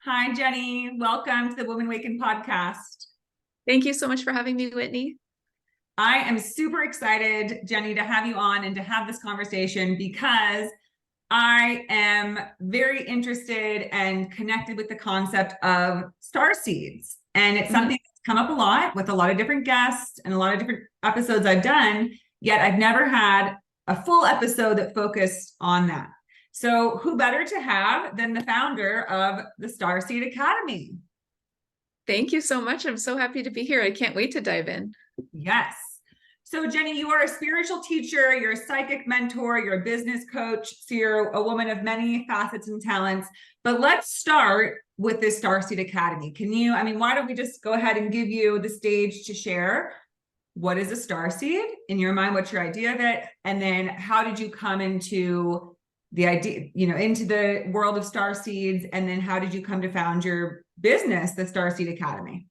Hi, Jenny. Welcome to the Women Awaken podcast. Thank you so much for having me, Whitney. I am super excited, Jenny, to have you on and to have this conversation because I am very interested and connected with the concept of starseeds. And it's something that's come up a lot with a lot of different guests and a lot of different episodes I've done, yet I've never had a full episode that focused on that. So who better to have than the founder of the Starseed Academy? Thank you so much. I'm so happy to be here. I can't wait to dive in. Yes. So Jenny, you are a spiritual teacher, you're a psychic mentor, you're a business coach. So you're a woman of many facets and talents. But let's start with this Starseed Academy. Why don't we just go ahead and give you the stage to share what is a starseed in your mind? What's your idea of it? And then how did you come into the idea, into the world of starseeds? And then how did you come to found your business, the Starseed Academy?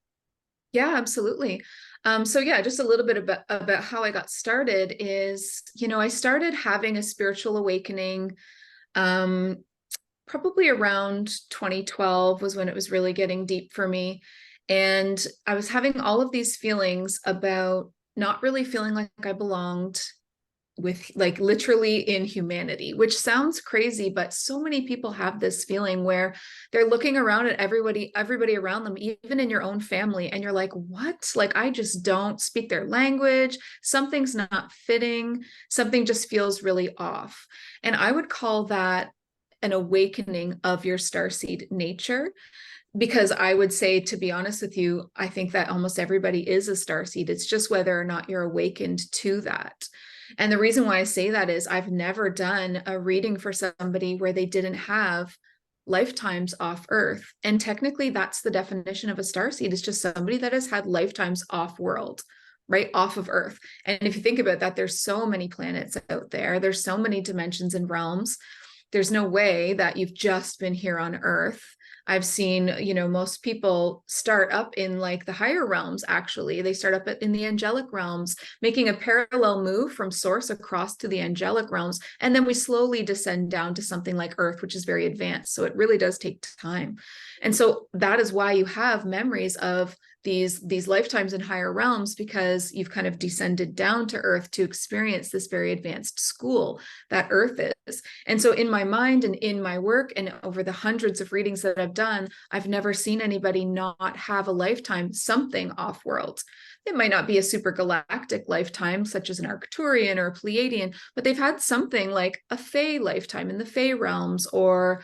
Yeah, absolutely. Just a little bit about how I got started is, I started having a spiritual awakening, probably around 2012 was when it was really getting deep for me. And I was having all of these feelings about not really feeling like I belonged with, like, literally in humanity, which sounds crazy, but so many people have this feeling where they're looking around at everybody around them, even in your own family, and you're like, what? Like, I just don't speak their language. Something's not fitting. Something just feels really off. And I would call that an awakening of your starseed nature. Because I would say, to be honest with you, I think that almost everybody is a starseed. It's just whether or not you're awakened to that. And the reason why I say that is I've never done a reading for somebody where they didn't have lifetimes off Earth. And technically, that's the definition of a starseed. It's just somebody that has had lifetimes off world, right? Off of Earth. And if you think about that, there's so many planets out there. There's so many dimensions and realms. There's no way that you've just been here on Earth. I've seen, most people start up in like the higher realms. Actually, they start up in the angelic realms, making a parallel move from source across to the angelic realms. And then we slowly descend down to something like Earth, which is very advanced. So it really does take time. And so that is why you have memories of these lifetimes in higher realms, because you've kind of descended down to Earth to experience this very advanced school that Earth is. And so in my mind and in my work and over the hundreds of readings that I've done, I've never seen anybody not have a lifetime something off world. It might not be a super galactic lifetime, such as an Arcturian or a Pleiadian, but they've had something like a Fae lifetime in the Fae realms, or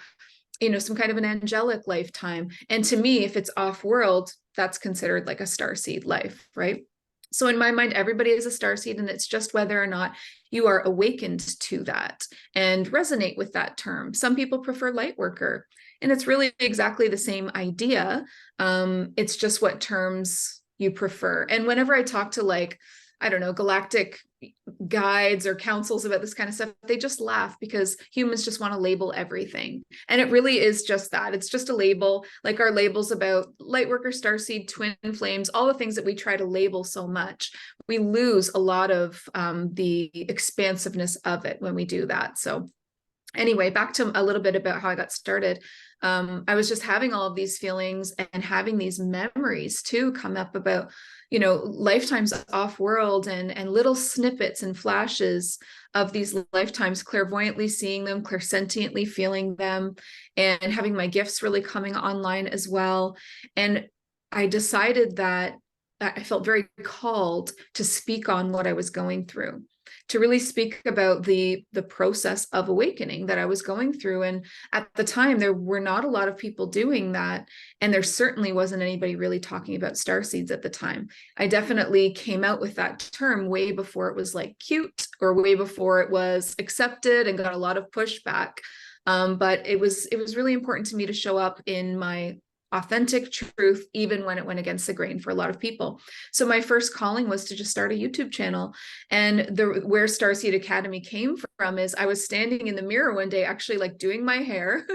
some kind of an angelic lifetime. And to me, if it's off world, that's considered like a starseed life, right? So in my mind, everybody is a starseed, and it's just whether or not you are awakened to that and resonate with that term. Some people prefer light worker, and it's really exactly the same idea. It's just what terms you prefer. And whenever I talk to, I don't know, galactic guides or councils about this kind of stuff, they just laugh because humans just want to label everything. And it really is just that. It's just a label, like our labels about lightworker, starseed, twin flames, all the things that we try to label so much. We lose a lot of the expansiveness of it when we do that. So anyway, back to a little bit about how I got started. I was just having all of these feelings and having these memories too come up about, lifetimes off world, and little snippets and flashes of these lifetimes, clairvoyantly seeing them, clairsentiently feeling them, and having my gifts really coming online as well. And I decided that I felt very called to speak on what I was going through, to really speak about the process of awakening that I was going through. And at the time, there were not a lot of people doing that. And there certainly wasn't anybody really talking about starseeds at the time. I definitely came out with that term way before it was like cute, or way before it was accepted and got a lot of pushback. But it was really important to me to show up in my authentic truth, even when it went against the grain for a lot of people. So my first calling was to just start a YouTube channel. And where Starseed Academy came from is I was standing in the mirror one day, actually like doing my hair,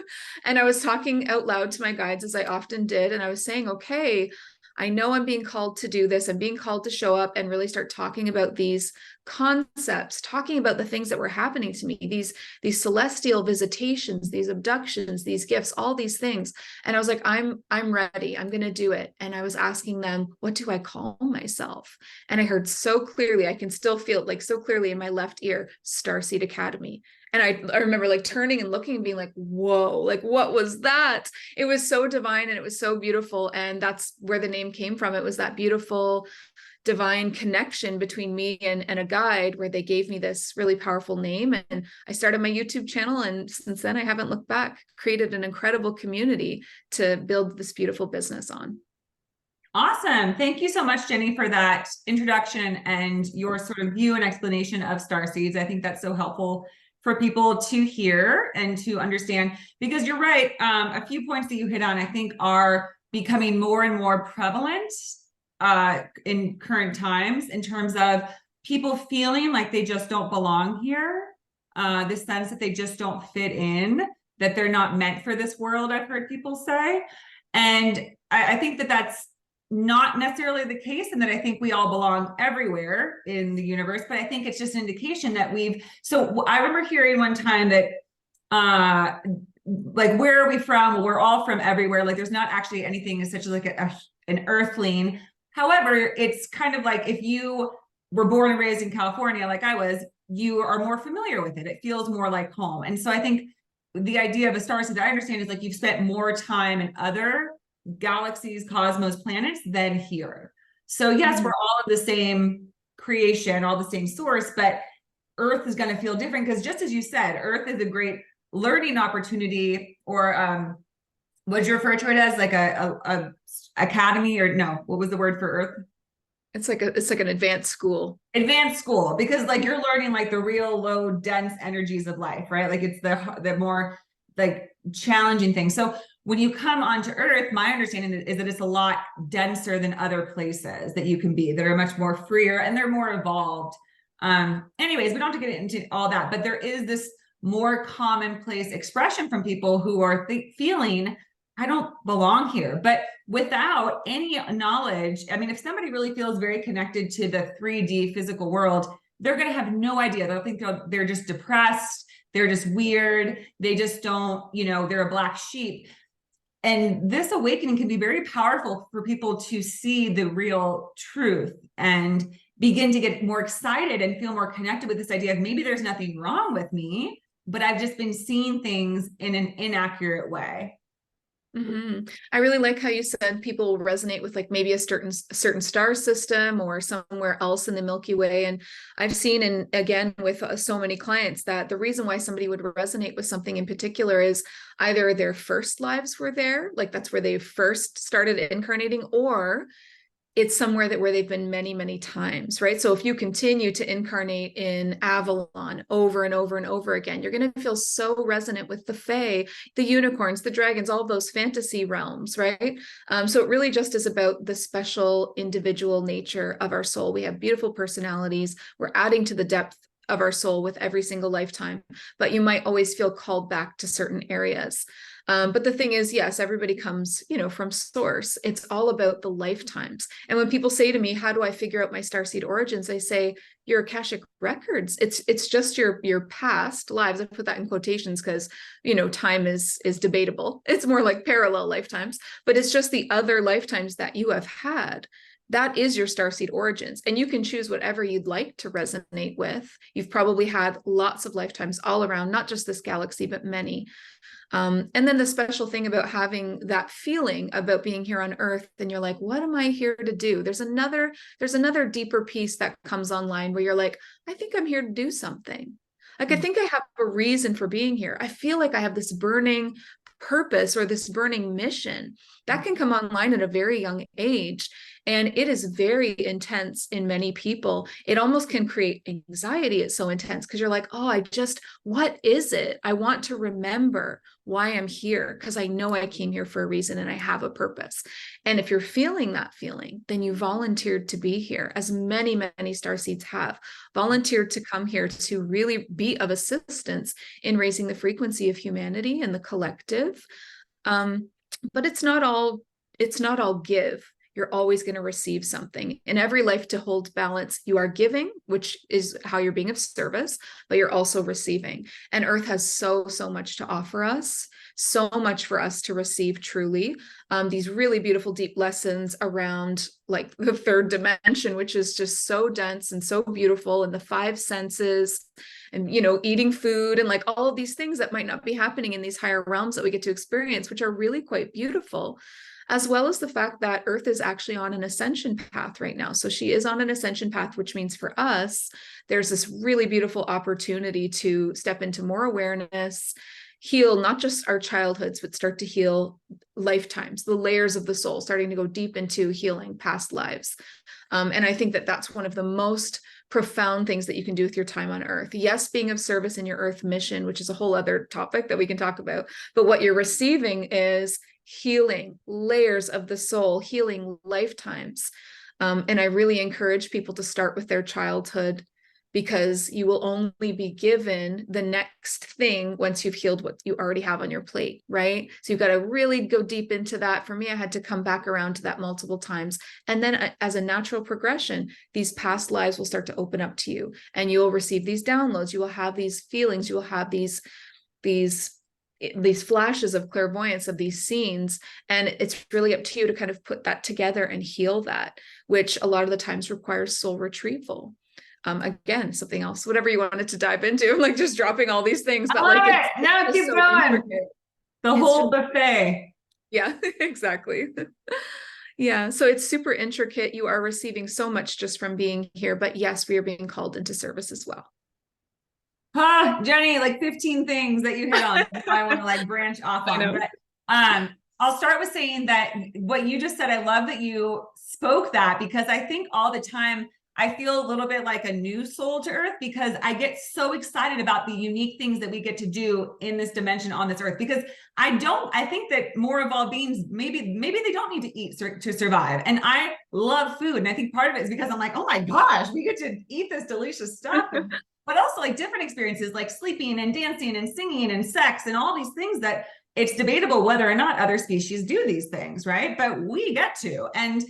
and I was talking out loud to my guides, as I often did. And I was saying, okay, I know I'm being called to do this. I'm being called to show up and really start talking about these concepts, talking about the things that were happening to me, these celestial visitations, these abductions, these gifts, all these things. And I was like, I'm ready. I'm going to do it. And I was asking them, what do I call myself? And I heard so clearly, I can still feel it like so clearly in my left ear, Starseed Academy. And I remember like turning and looking and being like, whoa, like what was that? It was so divine and it was so beautiful. And that's where the name came from. It was that beautiful divine connection between me and a guide, where they gave me this really powerful name. And I started my YouTube channel. And since then, I haven't looked back, created an incredible community to build this beautiful business on. Awesome. Thank you so much, Jenny, for that introduction and your sort of view and explanation of starseeds. I think that's so helpful for people to hear and to understand, because you're right. A few points that you hit on, I think, are becoming more and more prevalent in current times, in terms of people feeling like they just don't belong here, the sense that they just don't fit in, that they're not meant for this world, I've heard people say. And I think that that's not necessarily the case, and that I think we all belong everywhere in the universe, but I think it's just an indication that so I remember hearing one time that like, where are we from? Well, we're all from everywhere. Like, there's not actually anything as such as like an earthling. However, it's kind of like if you were born and raised in California, like I was, you are more familiar with it. It feels more like home. And so I think the idea of a starseed that I understand is like you've spent more time in other galaxies, cosmos, planets than here. So yes, we're all of the same creation, all the same source, but Earth is going to feel different, because just as you said, Earth is a great learning opportunity, or what'd you refer to it as, like a academy, or no, what was the word for Earth? It's like an advanced school. Advanced school, because like you're learning like the real low dense energies of life, right? Like it's the more like challenging things. So when you come onto Earth, my understanding is that it's a lot denser than other places that you can be, that are much more freer and they're more evolved. Anyways, we don't have to get into all that, but there is this more commonplace expression from people who are feeling, I don't belong here, but without any knowledge. I mean, if somebody really feels very connected to the 3D physical world, they're going to have no idea. They'll think they're just depressed. They're just weird. They just don't, they're a black sheep. And this awakening can be very powerful for people to see the real truth and begin to get more excited and feel more connected with this idea of maybe there's nothing wrong with me, but I've just been seeing things in an inaccurate way. Mm-hmm. I really like how you said people resonate with like maybe a certain star system or somewhere else in the Milky Way. And I've seen, and again, with so many clients, that the reason why somebody would resonate with something in particular is either their first lives were there, like that's where they first started incarnating, or it's somewhere where they've been many, many times, right? So if you continue to incarnate in Avalon over and over and over again, you're going to feel so resonant with the Fae, the unicorns, the dragons, all of those fantasy realms, right? So it really just is about the special individual nature of our soul. We have beautiful personalities. We're adding to the depth of our soul with every single lifetime, but you might always feel called back to certain areas. But the thing is, yes, everybody comes, from source. It's all about the lifetimes. And when people say to me, how do I figure out my starseed origins? I say, your Akashic records. It's just your past lives. I put that in quotations because, time is debatable. It's more like parallel lifetimes, but it's just the other lifetimes that you have had. That is your starseed origins. And you can choose whatever you'd like to resonate with. You've probably had lots of lifetimes all around, not just this galaxy, but many. And then the special thing about having that feeling about being here on Earth, and you're like, what am I here to do? There's another deeper piece that comes online where you're like, I think I'm here to do something. Like, I think I have a reason for being here. I feel like I have this burning purpose or this burning mission that can come online at a very young age. And it is very intense in many people. It almost can create anxiety. It's so intense because you're like, oh, what is it? I want to remember why I'm here, because I know I came here for a reason and I have a purpose. And if you're feeling that feeling, then you volunteered to be here, as many, many starseeds have volunteered to come here to really be of assistance in raising the frequency of humanity and the collective. But it's not all give. you're always going to receive something. In every life, to hold balance, you are giving, which is how you're being of service, but you're also receiving. And Earth has so much to offer us, so much for us to receive truly. These really beautiful, deep lessons around like the third dimension, which is just so dense and so beautiful, and the five senses, and, you know, eating food, and like all of these things that might not be happening in these higher realms that we get to experience, which are really quite beautiful, as well as the fact that Earth is actually on an ascension path right now. So she is on an ascension path, which means for us, there's this really beautiful opportunity to step into more awareness, heal not just our childhoods, but start to heal lifetimes, the layers of the soul, starting to go deep into healing past lives. And I think that that's one of the most profound things that you can do with your time on Earth. Yes, being of service in your Earth mission, which is a whole other topic that we can talk about, but what you're receiving is healing layers of the soul, healing lifetimes. And I really encourage people to start with their childhood, because you will only be given the next thing once you've healed what you already have on your plate, right? So you've got to really go deep into that. For me, I had to come back around to that multiple times. And then as a natural progression, these past lives will start to open up to you, and you'll receive these downloads. You will have these feelings. You will have these flashes of clairvoyance, of these scenes. And it's really up to you to kind of put that together and heal that, which a lot of the times requires soul retrieval. Again, something else, whatever you wanted to dive into. I'm like just dropping all these things, but like no, keep so going. Intricate. The whole buffet. Yeah, exactly. Yeah, so it's super intricate. You are receiving so much just from being here, but yes, we are being called into service as well. Jenny, like 15 things that you hit on. I want to like branch off on. But I'll start with saying that what you just said, I love that you spoke that, because I think all the time I feel a little bit like a new soul to Earth, because I get so excited about the unique things that we get to do in this dimension on this Earth, because I think that more evolved beings, maybe they don't need to eat to survive. And I love food. And I think part of it is because I'm like, oh my gosh, we get to eat this delicious stuff. But also like different experiences, like sleeping and dancing and singing and sex and all these things that it's debatable whether or not other species do these things, right? But we get to. And,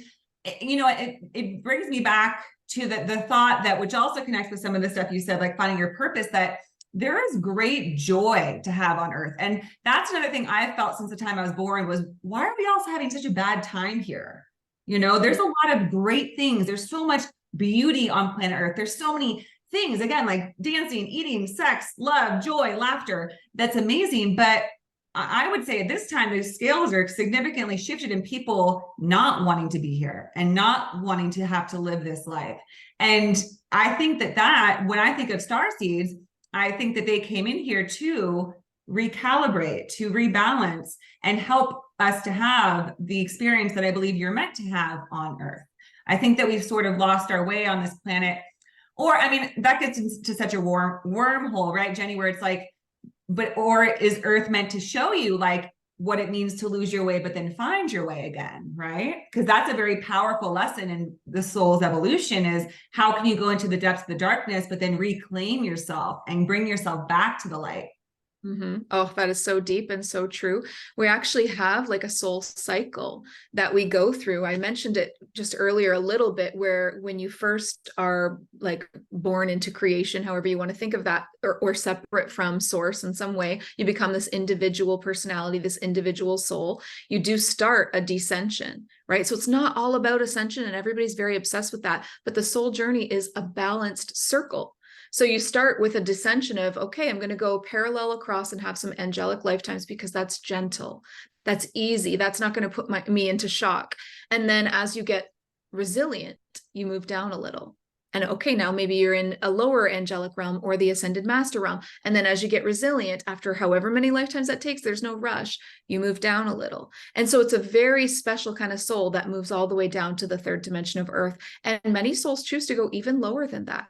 you know, it brings me back to the thought that, which also connects with some of the stuff you said, like finding your purpose, that there is great joy to have on Earth. And that's another thing I've felt since the time I was born was, why are we also having such a bad time here? You know, there's a lot of great things. There's so much beauty on planet Earth. There's so many things, again, like dancing, eating, sex, love, joy, laughter. That's amazing. But I would say at this time, the scales are significantly shifted in people not wanting to be here and not wanting to have to live this life. And I think that when I think of Starseeds, I think that they came in here to recalibrate, to rebalance, and help us to have the experience that I believe you're meant to have on Earth. I think that we've sort of lost our way on this planet. Or, I mean, that gets into such a wormhole, right, Jenny, where it's like, or is Earth meant to show you like what it means to lose your way, but then find your way again, right? Because that's a very powerful lesson in the soul's evolution, is how can you go into the depths of the darkness, but then reclaim yourself and bring yourself back to the light? Mm-hmm. Oh, that is so deep and so true. We actually have like a soul cycle that we go through. I mentioned it just earlier a little bit, where when you first are like born into creation, however you want to think of that, or separate from source in some way, you become this individual personality, this individual soul. You do start a descension, right? So it's not all about ascension, and everybody's very obsessed with that, but the soul journey is a balanced circle. So you start with a descension of, okay, I'm going to go parallel across and have some angelic lifetimes, because that's gentle. That's easy. That's not going to put me into shock. And then as you get resilient, you move down a little. And okay, now maybe you're in a lower angelic realm or the ascended master realm. And then as you get resilient, after however many lifetimes that takes, there's no rush, you move down a little. And so it's a very special kind of soul that moves all the way down to the third dimension of Earth. And many souls choose to go even lower than that.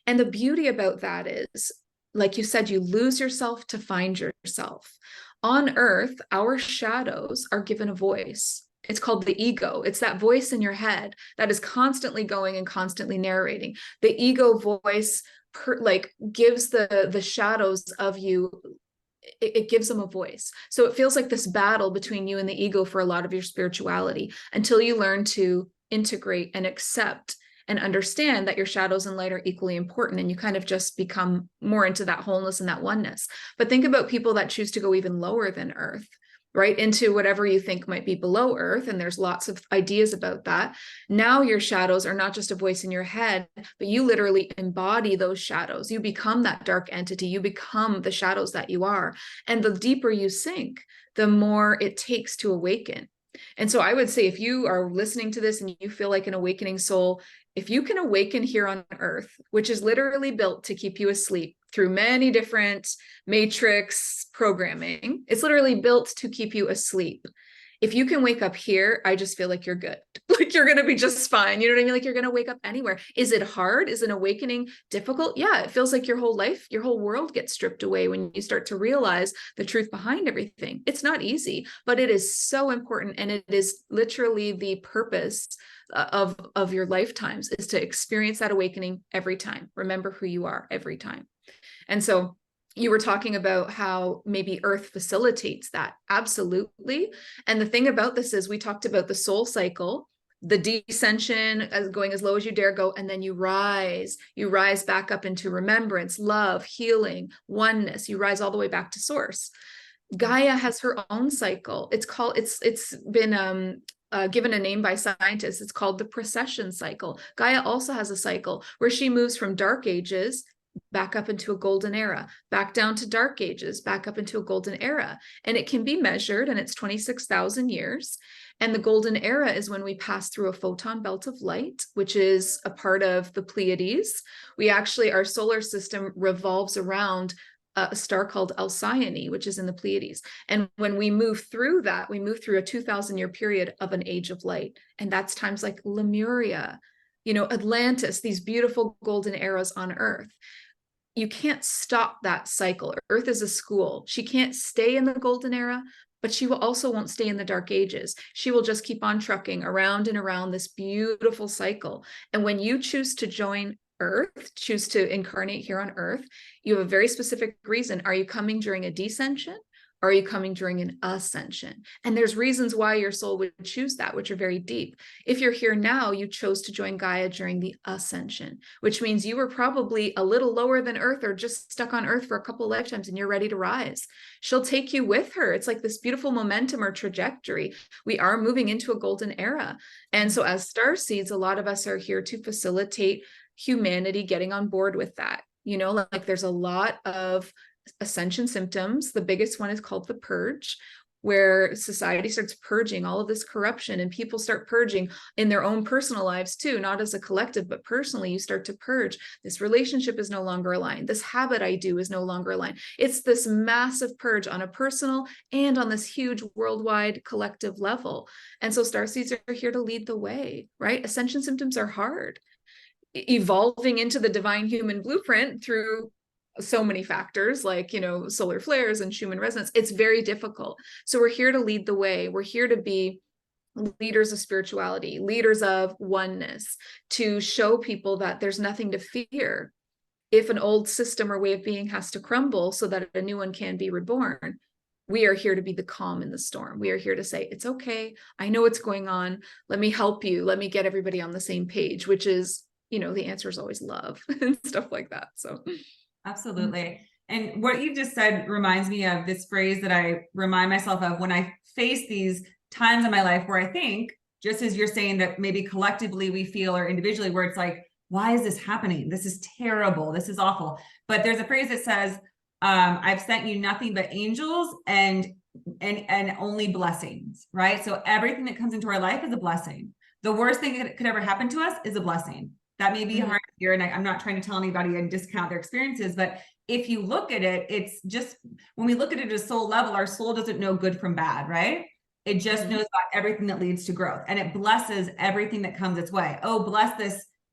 And the beauty about that is, like you said, you lose yourself to find yourself. On Earth, our shadows are given a voice. It's called the ego. It's that voice in your head that is constantly going and constantly narrating. The ego voice gives the shadows of you it gives them a voice. So it feels like this battle between you and the ego for a lot of your spirituality, until you learn to integrate and accept and understand that your shadows and light are equally important, and you kind of just become more into that wholeness and that oneness. But think about people that choose to go even lower than Earth, right, into whatever you think might be below Earth, and there's lots of ideas about that. Now your shadows are not just a voice in your head, but you literally embody those shadows. You become that dark entity. You become the shadows that you are. And the deeper you sink, the more it takes to awaken. And so I would say, if you are listening to this and you feel like an awakening soul, if you can awaken here on Earth, which is literally built to keep you asleep through many different matrix programming, it's literally built to keep you asleep. If you can wake up here, I just feel like you're good. Like you're going to be just fine. You know what I mean? Like you're going to wake up anywhere. Is it hard? Is an awakening difficult? Yeah, it feels like your whole life, your whole world gets stripped away when you start to realize the truth behind everything. It's not easy, but it is so important. And it is literally the purpose of your lifetimes, is to experience that awakening every time. Remember who you are every time. And so you were talking about how maybe Earth facilitates that. Absolutely. And the thing about this is, we talked about the soul cycle, the descension, as going as low as you dare go, and then you rise back up into remembrance, love, healing, oneness. You rise all the way back to source. Gaia has her own cycle. It's been given a name by scientists. It's called the precession cycle. Gaia also has a cycle where she moves from dark ages back up into a golden era, back down to dark ages, back up into a golden era. And it can be measured, and it's 26,000 years. And the golden era is when we pass through a photon belt of light, which is a part of the Pleiades. Our solar system revolves around a star called Alcyone, which is in the Pleiades. And when we move through that, we move through a 2,000-year period of an age of light. And that's times like Lemuria, Atlantis, these beautiful golden eras on Earth. You can't stop that cycle. Earth is a school. She can't stay in the golden era, but she also won't stay in the dark ages. She will just keep on trucking around and around this beautiful cycle. And when you choose to join Earth, choose to incarnate here on Earth, you have a very specific reason. Are you coming during a descension? Or are you coming during an ascension? And there's reasons why your soul would choose that, which are very deep. If you're here now, you chose to join Gaia during the ascension, which means you were probably a little lower than Earth, or just stuck on Earth for a couple of lifetimes, and you're ready to rise. She'll take you with her. It's like this beautiful momentum or trajectory. We are moving into a golden era. And so as starseeds, a lot of us are here to facilitate humanity getting on board with that. Like there's a lot of ascension symptoms. The biggest one is called the purge, where society starts purging all of this corruption, and people start purging in their own personal lives too, not as a collective, but personally. You start to purge. This relationship is no longer aligned. This habit I do is no longer aligned. It's this massive purge on a personal and on this huge worldwide collective level. And so starseeds are here to lead the way, right? Ascension symptoms are hard. Evolving into the divine human blueprint through so many factors, like, solar flares and Schumann resonance, it's very difficult. So we're here to lead the way. We're here to be leaders of spirituality, leaders of oneness, to show people that there's nothing to fear. If an old system or way of being has to crumble so that a new one can be reborn, we are here to be the calm in the storm. We are here to say, it's okay. I know what's going on. Let me help you. Let me get everybody on the same page, which is, the answer is always love and stuff like that. So absolutely. And what you just said reminds me of this phrase that I remind myself of when I face these times in my life where I think, just as you're saying, that maybe collectively we feel, or individually, where it's like, why is this happening? This is terrible. This is awful. But there's a phrase that says, I've sent you nothing but angels and only blessings, right? So everything that comes into our life is a blessing. The worst thing that could ever happen to us is a blessing. That may be hard to hear, and I'm not trying to tell anybody and discount their experiences, but if you look at it, it's just, when we look at it at a soul level, our soul doesn't know good from bad, right? It just knows about everything that leads to growth, and it blesses everything that comes its way. Oh, bless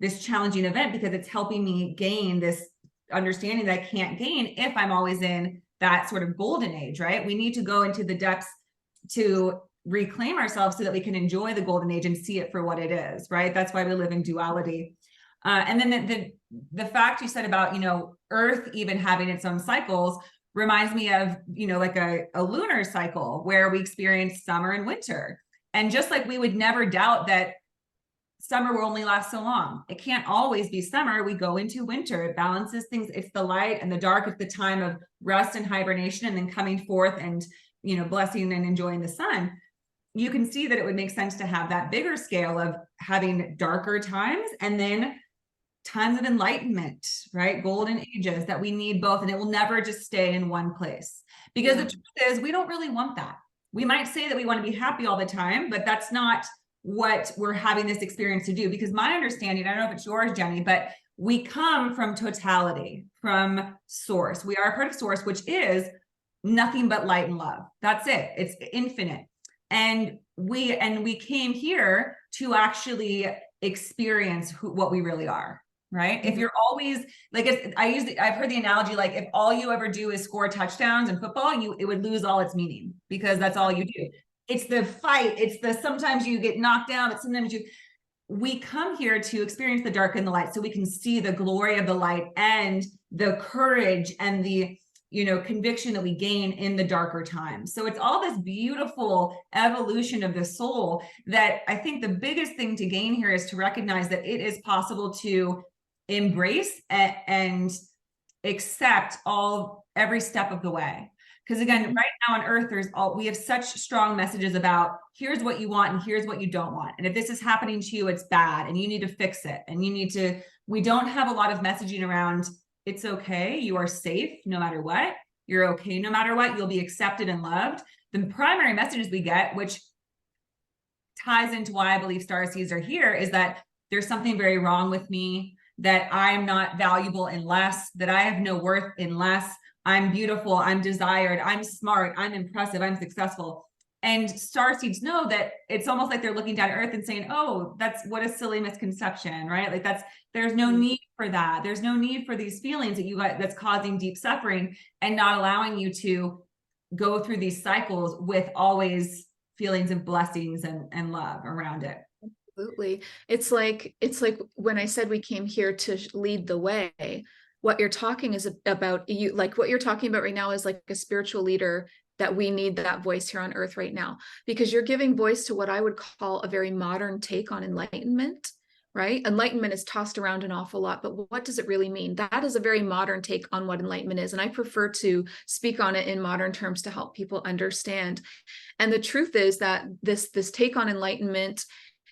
this challenging event, because it's helping me gain this understanding that I can't gain if I'm always in that sort of golden age, right? We need to go into the depths to reclaim ourselves so that we can enjoy the golden age and see it for what it is, right? That's why we live in duality. And then the fact you said about, Earth even having its own cycles, reminds me of, you know, like a lunar cycle where we experience summer and winter. And just like we would never doubt that summer will only last so long. It can't always be summer. We go into winter. It balances things. It's the light and the dark. It's the time of rest and hibernation, and then coming forth and, you know, blessing and enjoying the sun. You can see that it would make sense to have that bigger scale of having darker times and then times of enlightenment, right? Golden ages, that we need both. And it will never just stay in one place, because the truth is we don't really want that. We might say that we want to be happy all the time, but that's not what we're having this experience to do. Because my understanding, I don't know if it's yours, Jenny, but we come from totality, from source. We are a part of source, which is nothing but light and love. That's it. It's infinite. And we came here to actually experience what we really are, right? Mm-hmm. If you're always like, I've heard the analogy, like if all you ever do is score touchdowns in football, it would lose all its meaning, because that's all you do. It's the fight. It's the, sometimes you get knocked down, but sometimes we come here to experience the dark and the light, so we can see the glory of the light and the courage and the, you know, conviction that we gain in the darker times. So it's all this beautiful evolution of the soul that I think the biggest thing to gain here is to recognize that it is possible to embrace and accept every step of the way. Because again, right now on earth, we have such strong messages about here's what you want and here's what you don't want. And if this is happening to you, it's bad and you need to fix it. And we don't have a lot of messaging around, it's okay, you are safe no matter what, you're okay no matter what, you'll be accepted and loved. The primary messages we get, which ties into why I believe starseeds are here, is that there's something very wrong with me, that I'm not valuable unless, that I have no worth unless I'm beautiful, I'm desired, I'm smart, I'm impressive, I'm successful. And starseeds know that it's almost like they're looking down at earth and saying, oh, what a silly misconception, right? Like there's no need for that. There's no need for these feelings that you got that's causing deep suffering and not allowing you to go through these cycles with always feelings of blessings and love around it. Absolutely. It's like when I said we came here to lead the way, what you're talking is about what you're talking about right now is like a spiritual leader, that we need that voice here on earth right now, because you're giving voice to what I would call a very modern take on enlightenment, right? Enlightenment is tossed around an awful lot, but what does it really mean? That is a very modern take on what enlightenment is. And I prefer to speak on it in modern terms to help people understand. And the truth is that this take on enlightenment,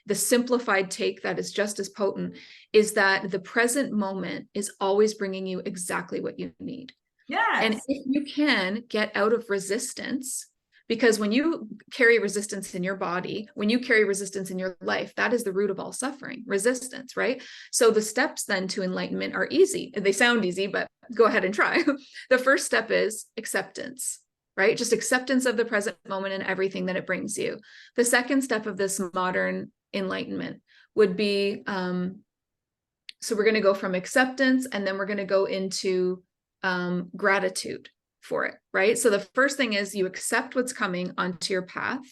the simplified take that is just as potent, is that the present moment is always bringing you exactly what you need. Yes. And if you can get out of resistance, because when you carry resistance in your body, when you carry resistance in your life, that is the root of all suffering, resistance, right? So the steps then to enlightenment are easy. They sound easy, but go ahead and try. The first step is acceptance, right? Just acceptance of the present moment and everything that it brings you. The second step of this modern enlightenment would be, so we're going to go from acceptance, and then we're going to go into gratitude for it, right? So the first thing is you accept what's coming onto your path.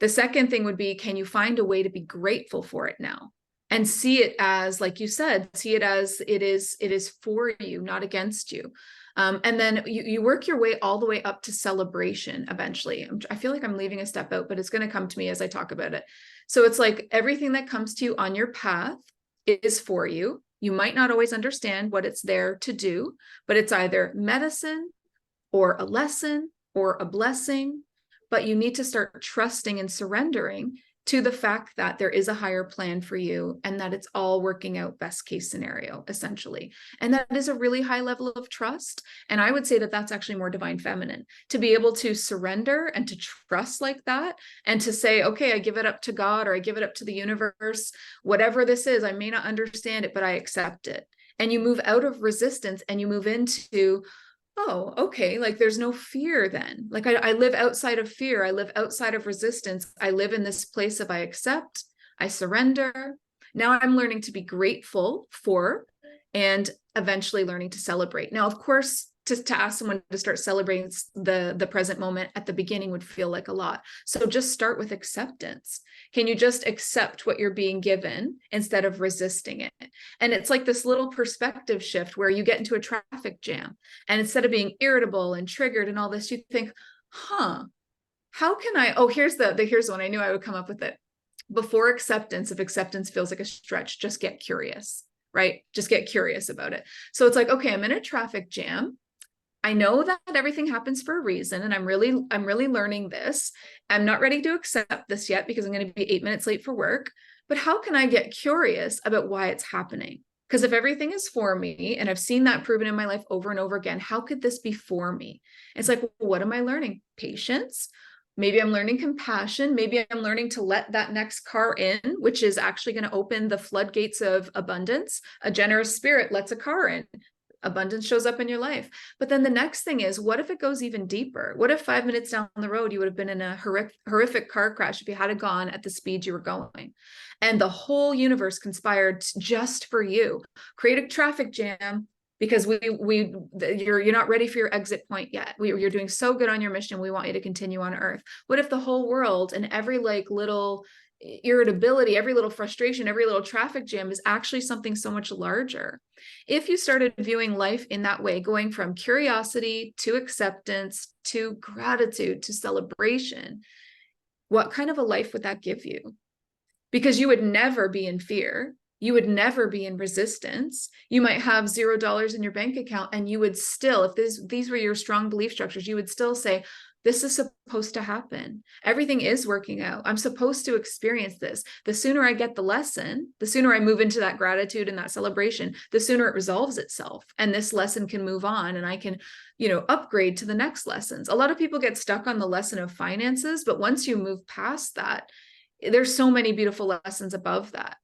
The second thing would be, can you find a way to be grateful for it now? And see it as, like you said, see it as it is for you, not against you. And then you work your way all the way up to celebration eventually. I feel like I'm leaving a step out, but it's going to come to me as I talk about it. So it's like everything that comes to you on your path is for you. You might not always understand what it's there to do, but it's either medicine or a lesson or a blessing. But you need to start trusting and surrendering to the fact that there is a higher plan for you and that it's all working out best case scenario, essentially. And that is a really high level of trust. And I would say that that's actually more divine feminine, to be able to surrender and to trust like that, and to say, okay, I give it up to God, or I give it up to the universe, whatever this is, I may not understand it, but I accept it. And you move out of resistance and you move into, oh, okay, like there's no fear then. Like I live outside of fear. I live outside of resistance. I live in this place of I accept, I surrender. Now I'm learning to be grateful for, and eventually learning to celebrate. Now, of course, to ask someone to start celebrating the present moment at the beginning would feel like a lot. So just start with acceptance. Can you just accept what you're being given instead of resisting it? And it's like this little perspective shift where you get into a traffic jam, and instead of being irritable and triggered and all this, you think, how can I, here's one. I knew I would come up with it. Before acceptance, if acceptance feels like a stretch, just get curious, right? Just get curious about it. So it's like, okay, I'm in a traffic jam. I know that everything happens for a reason, and I'm really learning this. I'm not ready to accept this yet because I'm going to be 8 minutes late for work, but how can I get curious about why it's happening? Because if everything is for me, and I've seen that proven in my life over and over again, how could this be for me? It's like, well, what am I learning? Patience. Maybe I'm learning compassion. Maybe I'm learning to let that next car in, which is actually going to open the floodgates of abundance. A generous spirit lets a car in. Abundance shows up in your life. But then the next thing is, what if it goes even deeper? What if 5 minutes down the road, you would have been in a horrific car crash if you had gone at the speed you were going? And the whole universe conspired just for you. Create a traffic jam because you're not ready for your exit point yet. You're doing so good on your mission. We want you to continue on Earth. What if the whole world and every little irritability, every little frustration, every little traffic jam is actually something so much larger? If you started viewing life in that way, going from curiosity to acceptance to gratitude to celebration, what kind of a life would that give you? Because you would never be in fear. You would never be in resistance. You might have $0 in your bank account, and you would still, if these were your strong belief structures, you would still say, this is supposed to happen. Everything is working out. I'm supposed to experience this. The sooner I get the lesson, the sooner I move into that gratitude and that celebration, the sooner it resolves itself. And this lesson can move on, and I can, upgrade to the next lessons. A lot of people get stuck on the lesson of finances, but once you move past that, there's so many beautiful lessons above that.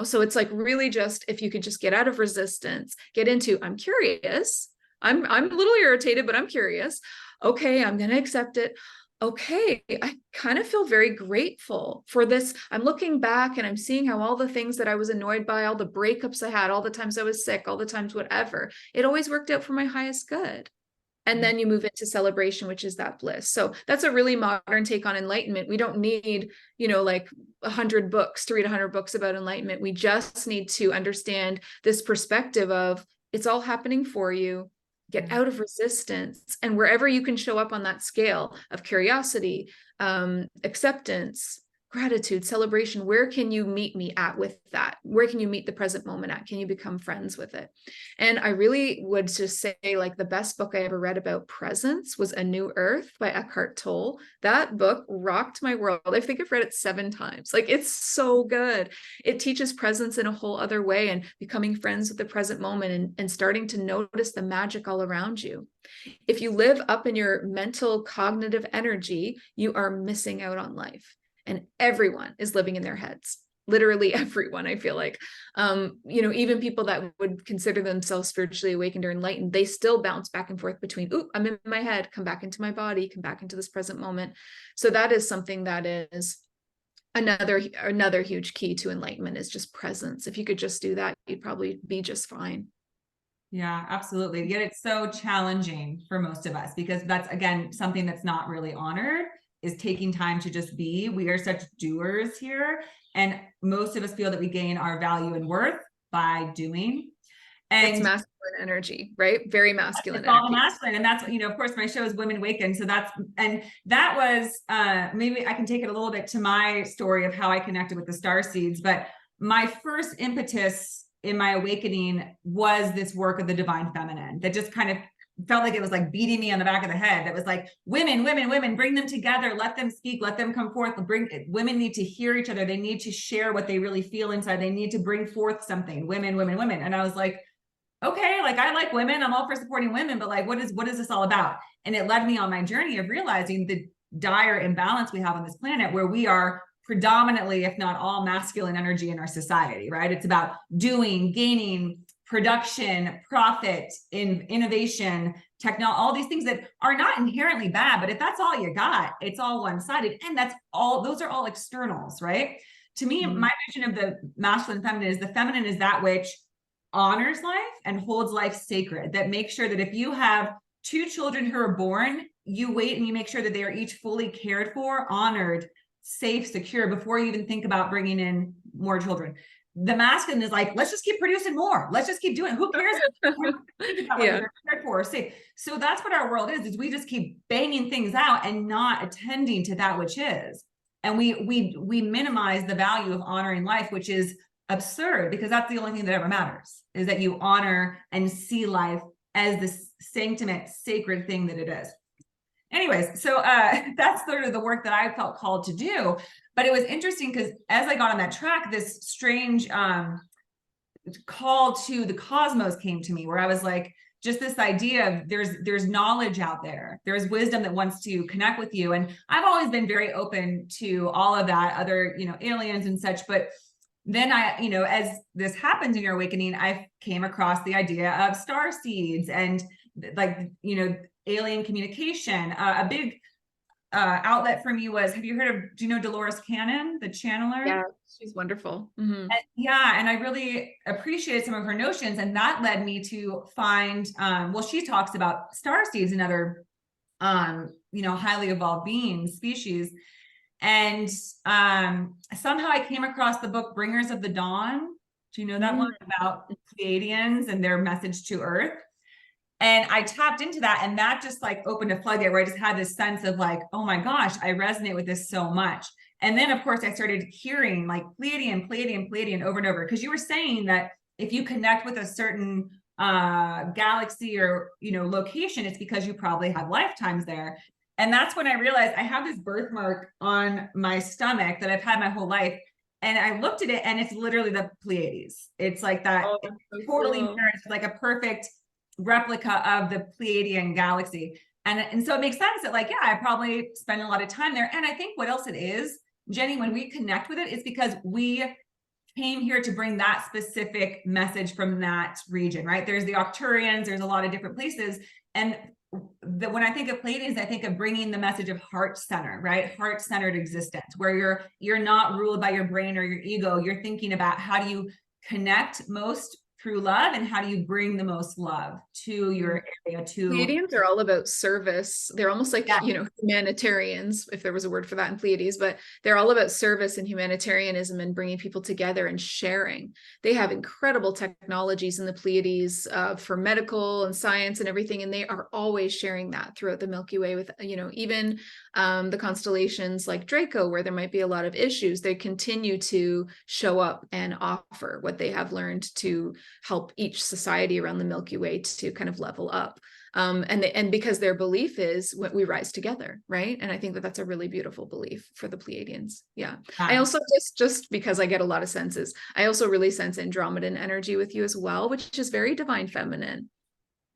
So it's like, really just, if you could just get out of resistance, get into, I'm curious. I'm a little irritated, but I'm curious. Okay, I'm going to accept it. Okay, I kind of feel very grateful for this. I'm looking back and I'm seeing how all the things that I was annoyed by, all the breakups I had, all the times I was sick, all the times whatever, it always worked out for my highest good. And then you move into celebration, which is that bliss. So that's a really modern take on enlightenment. We don't need, like 100 books to read 100 books about enlightenment. We just need to understand this perspective of it's all happening for you. Get out of resistance, and wherever you can show up on that scale of curiosity, acceptance, gratitude, celebration, where can you meet me at with that? Where can you meet the present moment at? Can you become friends with it? And I really would just say, like, the best book I ever read about presence was A New Earth by Eckhart Tolle. That book rocked my world. I think I've read it 7 times. Like, it's so good. It teaches presence in a whole other way, and becoming friends with the present moment, and starting to notice the magic all around you. If you live up in your mental cognitive energy, you are missing out on life. And everyone is living in their heads. Literally everyone, I feel like. Even people that would consider themselves spiritually awakened or enlightened, they still bounce back and forth between, ooh, I'm in my head, come back into my body, come back into this present moment. So that is something that is another huge key to enlightenment, is just presence. If you could just do that, you'd probably be just fine. Yeah, absolutely. Yet it's so challenging for most of us, because that's, again, something that's not really honored, is taking time to just be. We are such doers here. And most of us feel that we gain our value and worth by doing. And it's masculine energy, right? Very masculine it's energy. all masculine. And that's, of course, my show is Women Awaken. So that was, maybe I can take it a little bit to my story of how I connected with the Starseeds. But my first impetus in my awakening was this work of the divine feminine that just kind of felt like it was like beating me on the back of the head. That was like, women, bring them together, let them speak, let them come forth. Women need to hear each other. They need to share what they really feel inside. They need to bring forth something. Women. And I was like, okay, like, I like women. I'm all for supporting women, but like, what is this all about? And it led me on my journey of realizing the dire imbalance we have on this planet, where we are predominantly, if not all, masculine energy in our society, right? It's about doing, gaining, production, profit, innovation, technology, all these things that are not inherently bad, but if that's all you got, it's all one-sided. And those are all externals, right? To me, my vision of the masculine feminine is, the feminine is that which honors life and holds life sacred, that makes sure that if you have 2 children who are born, you wait and you make sure that they are each fully cared for, honored, safe, secure before you even think about bringing in more children. The masculine is like, let's just keep producing more. Let's just keep doing it. Who cares? Think about whether they're cared for or safe. So that's what our world is we just keep banging things out and not attending to that which is. And we minimize the value of honoring life, which is absurd, because that's the only thing that ever matters, is that you honor and see life as this sanctimate, sacred thing that it is. Anyways, so that's sort of the work that I felt called to do. But it was interesting because as I got on that track, this strange call to the cosmos came to me, where I was like, just this idea of there's knowledge out there, there's wisdom that wants to connect with you. And I've always been very open to all of that, other, aliens and such. But then as this happens in your awakening, I came across the idea of starseeds and alien communication. A big outlet for me was, do you know Dolores Cannon, the channeler? Yeah, she's wonderful. Mm-hmm. And I really appreciated some of her notions, and that led me to find, she talks about starseeds and other, highly evolved beings, species. And somehow I came across the book Bringers of the Dawn. Do you know that one, about Pleiadians and their message to Earth? And I tapped into that, and that just opened a floodgate where I just had this sense of oh my gosh, I resonate with this so much. And then of course I started hearing Pleiadian over and over, because you were saying that if you connect with a certain galaxy or location, it's because you probably have lifetimes there. And that's when I realized I have this birthmark on my stomach that I've had my whole life. And I looked at it, and it's literally the Pleiades. It's like that. Oh, it's totally cool. mirrors, like a perfect replica of the Pleiadian galaxy. And so it makes sense that I probably spend a lot of time there. And I think what else it is, Jenny, when we connect with it, it's because we came here to bring that specific message from that region, right? There's the Arcturians, there's a lot of different places. And when I think of Pleiadians, I think of bringing the message of heart center, right? Heart-centered existence, where you're not ruled by your brain or your ego. You're thinking about how do you connect most through love, and how do you bring the most love to your area. Pleiadians are all about service. They're almost like, humanitarians, if there was a word for that in Pleiades, but they're all about service and humanitarianism and bringing people together and sharing. They have incredible technologies in the Pleiades for medical and science and everything. And they are always sharing that throughout the Milky Way with, even the constellations like Draco, where there might be a lot of issues. They continue to show up and offer what they have learned to help each society around the Milky Way to kind of level up. And because their belief is we rise together, right? And I think that that's a really beautiful belief for the Pleiadians. Yeah. I also just because I get a lot of senses, I also really sense Andromedan energy with you as well, which is very divine feminine.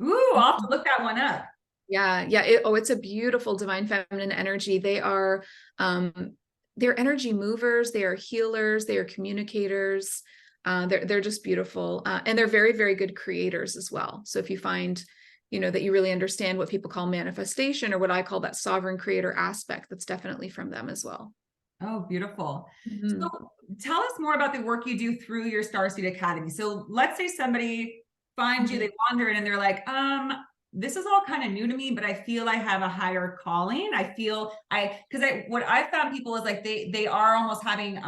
Ooh, I'll have to look that one up. Yeah. It's a beautiful divine feminine energy. They are, they're energy movers. They are healers. They are communicators. They're just beautiful. And they're very, very good creators as well. So if you find, that you really understand what people call manifestation, or what I call that sovereign creator aspect, that's definitely from them as well. Oh, beautiful. Mm-hmm. So tell us more about the work you do through your Starseed Academy. So let's say somebody finds you, they wander in, and they're like, this is all kind of new to me, but I feel I have a higher calling. What I found people is they are almost having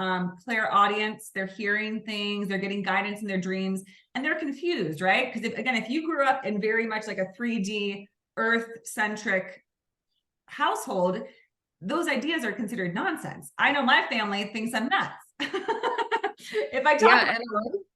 clairaudience. They're hearing things, they're getting guidance in their dreams, and they're confused, right? Because if you grew up in very much like a 3D Earth-centric household, those ideas are considered nonsense. I know my family thinks I'm nuts. If I talk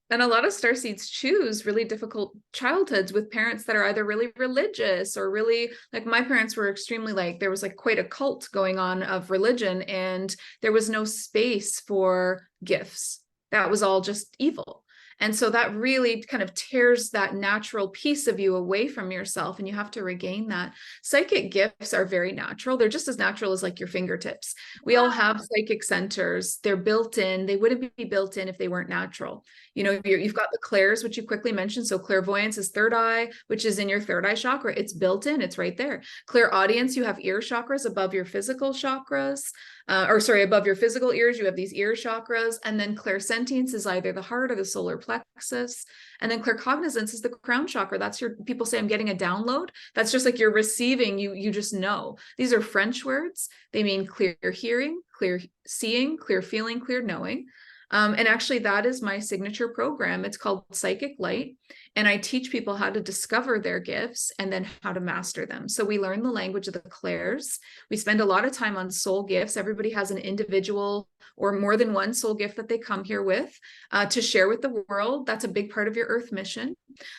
and a lot of starseeds choose really difficult childhoods with parents that are either really religious or really, like my parents were extremely there was quite a cult going on of religion, and there was no space for gifts. That was all just evil. And so that really kind of tears that natural piece of you away from yourself, and you have to regain that. Psychic gifts are very natural. They're just as natural as your fingertips. We all have psychic centers. They're built in. They wouldn't be built in if they weren't natural. You've got the clairs, which you quickly mentioned. So clairvoyance is third eye, which is in your third eye chakra. It's built in. It's right there. Clairaudience, you have ear chakras above your physical chakras. Above your physical ears, you have these ear chakras. And then clairsentience is either the heart or the solar plexus. And then claircognizance is the crown chakra. That's people say, I'm getting a download. That's just like you're receiving, you just know. These are French words. They mean clear hearing, clear seeing, clear feeling, clear knowing. And actually, that is my signature program. It's called Psychic Light. And I teach people how to discover their gifts and then how to master them. So we learn the language of the clairs. We spend a lot of time on soul gifts. Everybody has an individual or more than one soul gift that they come here with to share with the world. That's a big part of your earth mission.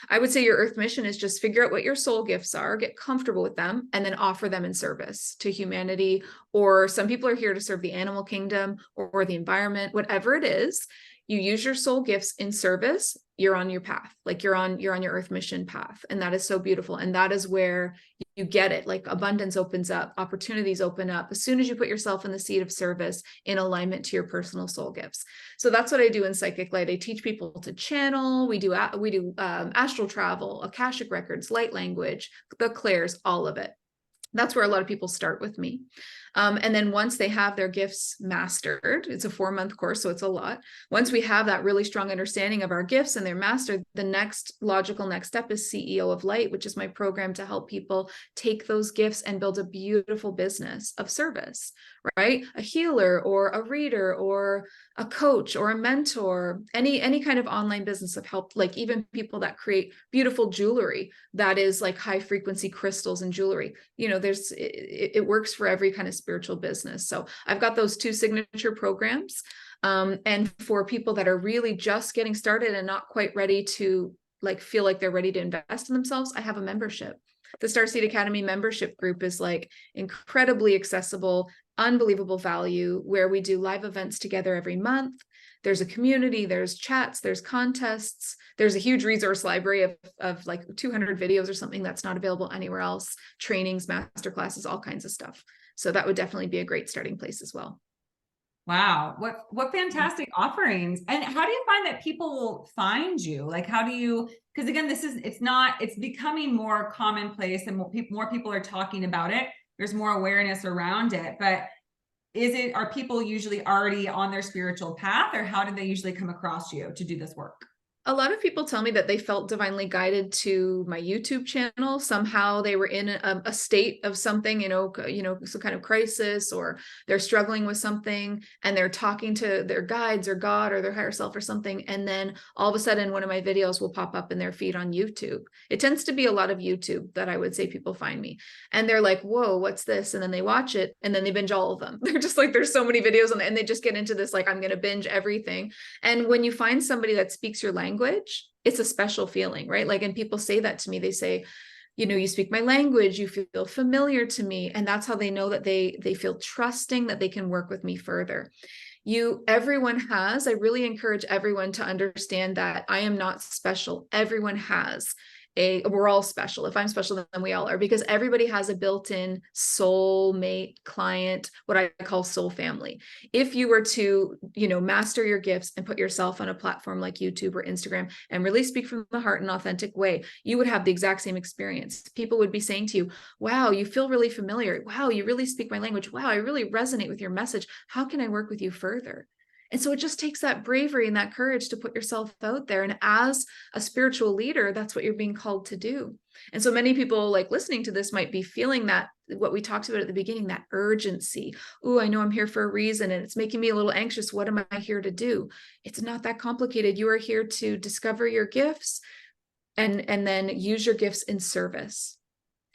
I would say your earth mission is just figure out what your soul gifts are, get comfortable with them, and then offer them in service to humanity. Or some people are here to serve the animal kingdom or the environment, whatever it is. You use your soul gifts in service, you're on your path, like you're on your earth mission path. And that is so beautiful. And that is where you get it. Like abundance opens up, opportunities open up as soon as you put yourself in the seat of service in alignment to your personal soul gifts. So that's what I do in Psychic Light. I teach people to channel. We do astral travel, Akashic records, light language, the clairs, all of it. That's where a lot of people start with me. And then once they have their gifts mastered, it's a 4-month course, so it's a lot. Once we have that really strong understanding of our gifts and they're mastered, the next logical next step is CEO of Light, which is my program to help people take those gifts and build a beautiful business of service, right? A healer or a reader or a coach or a mentor, any kind of online business of help, like even people that create beautiful jewelry that is like high frequency crystals and jewelry. You know, it works for every kind of spiritual business. So I've got those 2 signature programs. And for people that are really just getting started and not quite ready to like feel like they're ready to invest in themselves, I have a membership. The Starseed Academy membership group is like incredibly accessible, unbelievable value, where we do live events together every month. There's a community, there's chats, there's contests, there's a huge resource library of like 200 videos or something that's not available anywhere else, trainings, master classes, all kinds of stuff. So that would definitely be a great starting place as well. Wow, what fantastic offerings. And how do you find that people find you? Like, how do you, because again, it's becoming more commonplace and more people are talking about it. There's more awareness around it, but are people usually already on their spiritual path, or how do they usually come across you to do this work? A lot of people tell me that they felt divinely guided to my YouTube channel. Somehow they were in a state of something, some kind of crisis, or they're struggling with something and they're talking to their guides or God or their higher self or something. And then all of a sudden, one of my videos will pop up in their feed on YouTube. It tends to be a lot of YouTube that I would say people find me. And they're like, whoa, what's this? And then they watch it and then they binge all of them. They're just like, there's so many videos and they just get into this, like, I'm going to binge everything. And when you find somebody that speaks your language, it's a special feeling, right? Like, and people say that to me, they say, you speak my language, you feel familiar to me. And that's how they know that they feel trusting that they can work with me further. I really encourage everyone to understand that I am not special. Everyone has we're all special. If I'm special, then we all are, because everybody has a built-in soul mate, client, what I call soul family. If you were to, master your gifts and put yourself on a platform like YouTube or Instagram and really speak from the heart in an authentic way, you would have the exact same experience. People would be saying to you, wow, you feel really familiar. Wow, you really speak my language. Wow, I really resonate with your message. How can I work with you further? And so it just takes that bravery and that courage to put yourself out there. And as a spiritual leader, that's what you're being called to do. And so many people like listening to this might be feeling that, what we talked about at the beginning, that urgency. Oh, I know I'm here for a reason and it's making me a little anxious. What am I here to do? It's not that complicated. You are here to discover your gifts and then use your gifts in service.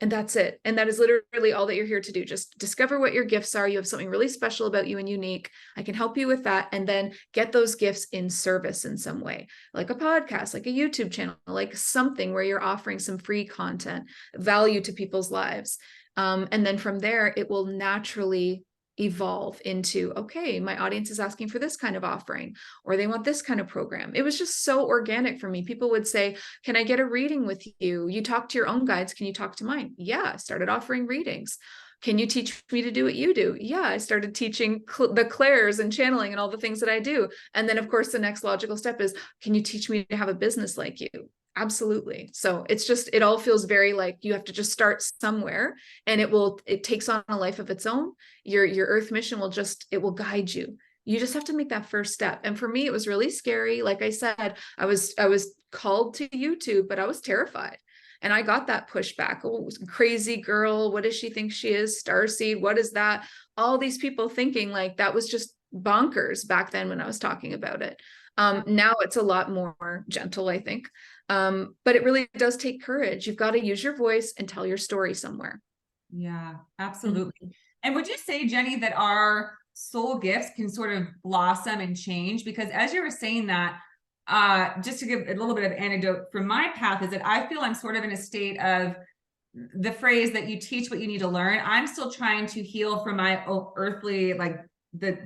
And that's it. And that is literally all that you're here to do. Just discover what your gifts are. You have something really special about you and unique. I can help you with that. And then get those gifts in service in some way, like a podcast, like a YouTube channel, like something where you're offering some free content, value to people's lives. And then from there, it will naturally evolve into, okay, my audience is asking for this kind of offering, or they want this kind of program. It was just so organic for me. People would say, can I get a reading with you? You talk to your own guides. Can you talk to mine? Yeah. I started offering readings. Can you teach me to do what you do? Yeah. I started teaching the clairs and channeling and all the things that I do. And then of course, the next logical step is, can you teach me to have a business like you? Absolutely. So it's just, it all feels very like you have to just start somewhere, and it takes on a life of its own. Your earth mission will just, it will guide you. You just have to make that first step. And for me, it was really scary. Like I said, I was called to YouTube, but I was terrified. And I got that pushback. Oh, crazy girl. What does she think she is? Starseed. What is that? All these people thinking like that was just bonkers back then when I was talking about it. Now it's a lot more gentle, I think. But it really does take courage. You've got to use your voice and tell your story somewhere. Yeah, absolutely. And would you say, Jenny, that our soul gifts can sort of blossom and change? Because as you were saying that, just to give a little bit of anecdote from my path, is that I feel I'm sort of in a state of the phrase that you teach what you need to learn. I'm still trying to heal from my earthly, like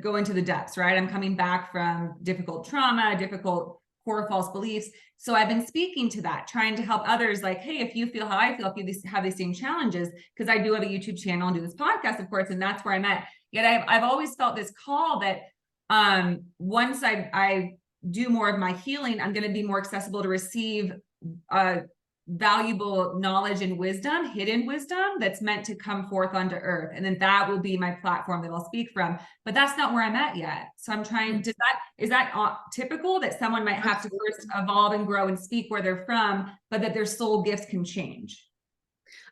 go into the depths, right? I'm coming back from difficult trauma, difficult core false beliefs. So I've been speaking to that, trying to help others like, hey, if you feel how I feel, if you have these same challenges, because I do have a YouTube channel and do this podcast, of course, and that's where I'm at. Yet I've always felt this call that once I do more of my healing, I'm going to be more accessible to receive valuable knowledge and wisdom, hidden wisdom that's meant to come forth onto earth. And then that will be my platform that I'll speak from. But that's not where I'm at yet. So I'm trying, is that typical that someone might have to first evolve and grow and speak where they're from, but that their soul gifts can change?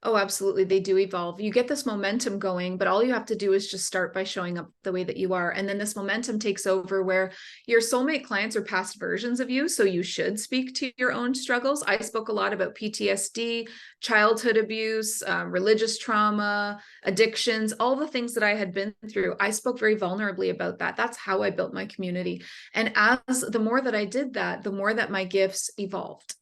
Oh, absolutely. They do evolve. You get this momentum going, but all you have to do is just start by showing up the way that you are. And then this momentum takes over where your soulmate clients are past versions of you. So you should speak to your own struggles. I spoke a lot about PTSD, childhood abuse, religious trauma, addictions, all the things that I had been through. I spoke very vulnerably about that. That's how I built my community. And as the more that I did that, the more that my gifts evolved.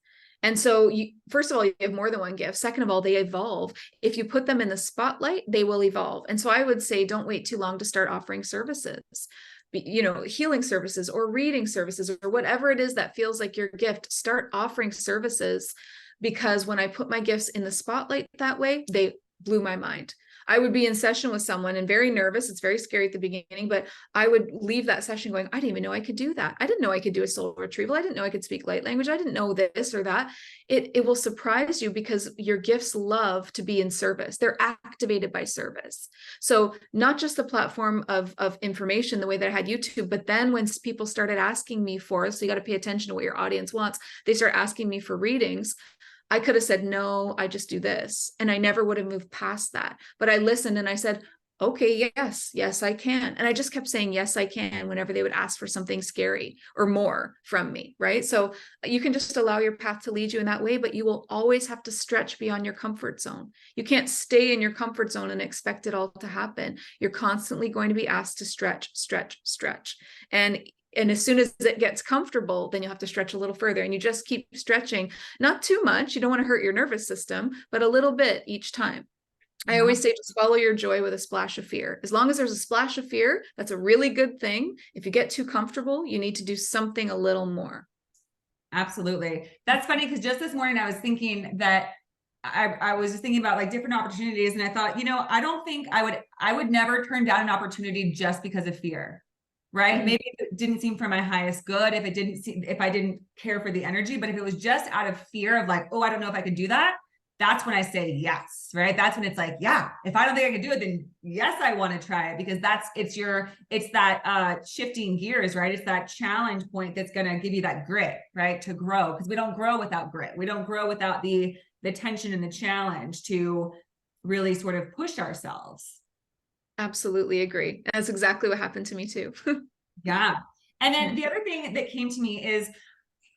And so first of all, you have more than one gift. Second of all, they evolve. If you put them in the spotlight, they will evolve. And so I would say, don't wait too long to start offering services, healing services or reading services or whatever it is that feels like your gift. Start offering services, because when I put my gifts in the spotlight that way, they blew my mind. I would be in session with someone and very nervous. It's very scary at the beginning, but I would leave that session going, I didn't even know I could do that. I didn't know I could do a soul retrieval. I didn't know I could speak light language. I didn't know this or that. It will surprise you, because your gifts love to be in service. They're activated by service. So not just the platform of information, the way that I had YouTube, but then when people started asking me so you got to pay attention to what your audience wants. They start asking me for readings. I could have said, no, I just do this. And I never would have moved past that. But I listened and I said, okay, yes, I can. And I just kept saying, yes, I can, whenever they would ask for something scary or more from me, right? So you can just allow your path to lead you in that way, but you will always have to stretch beyond your comfort zone. You can't stay in your comfort zone and expect it all to happen. You're constantly going to be asked to stretch. And as soon as it gets comfortable, then you'll have to stretch a little further, and you just keep stretching, not too much. You don't want to hurt your nervous system, but a little bit each time. I always say, just follow your joy with a splash of fear. As long as there's a splash of fear, that's a really good thing. If you get too comfortable, you need to do something a little more. Absolutely. That's funny, because just this morning I was thinking that I was just thinking about like different opportunities, and I thought, I don't think I would never turn down an opportunity just because of fear. Right. Mm-hmm. Maybe it didn't seem for my highest good, if I didn't care for the energy, but if it was just out of fear of like, oh, I don't know if I could do that, that's when I say yes. Right. That's when it's like, yeah, if I don't think I can do it, then yes, I want to try it, because it's that shifting gears, right? It's that challenge point that's going to give you that grit, right? To grow, because we don't grow without grit. We don't grow without the tension and the challenge to really sort of push ourselves. Absolutely agree. That's exactly what happened to me too. Yeah. And then the other thing that came to me is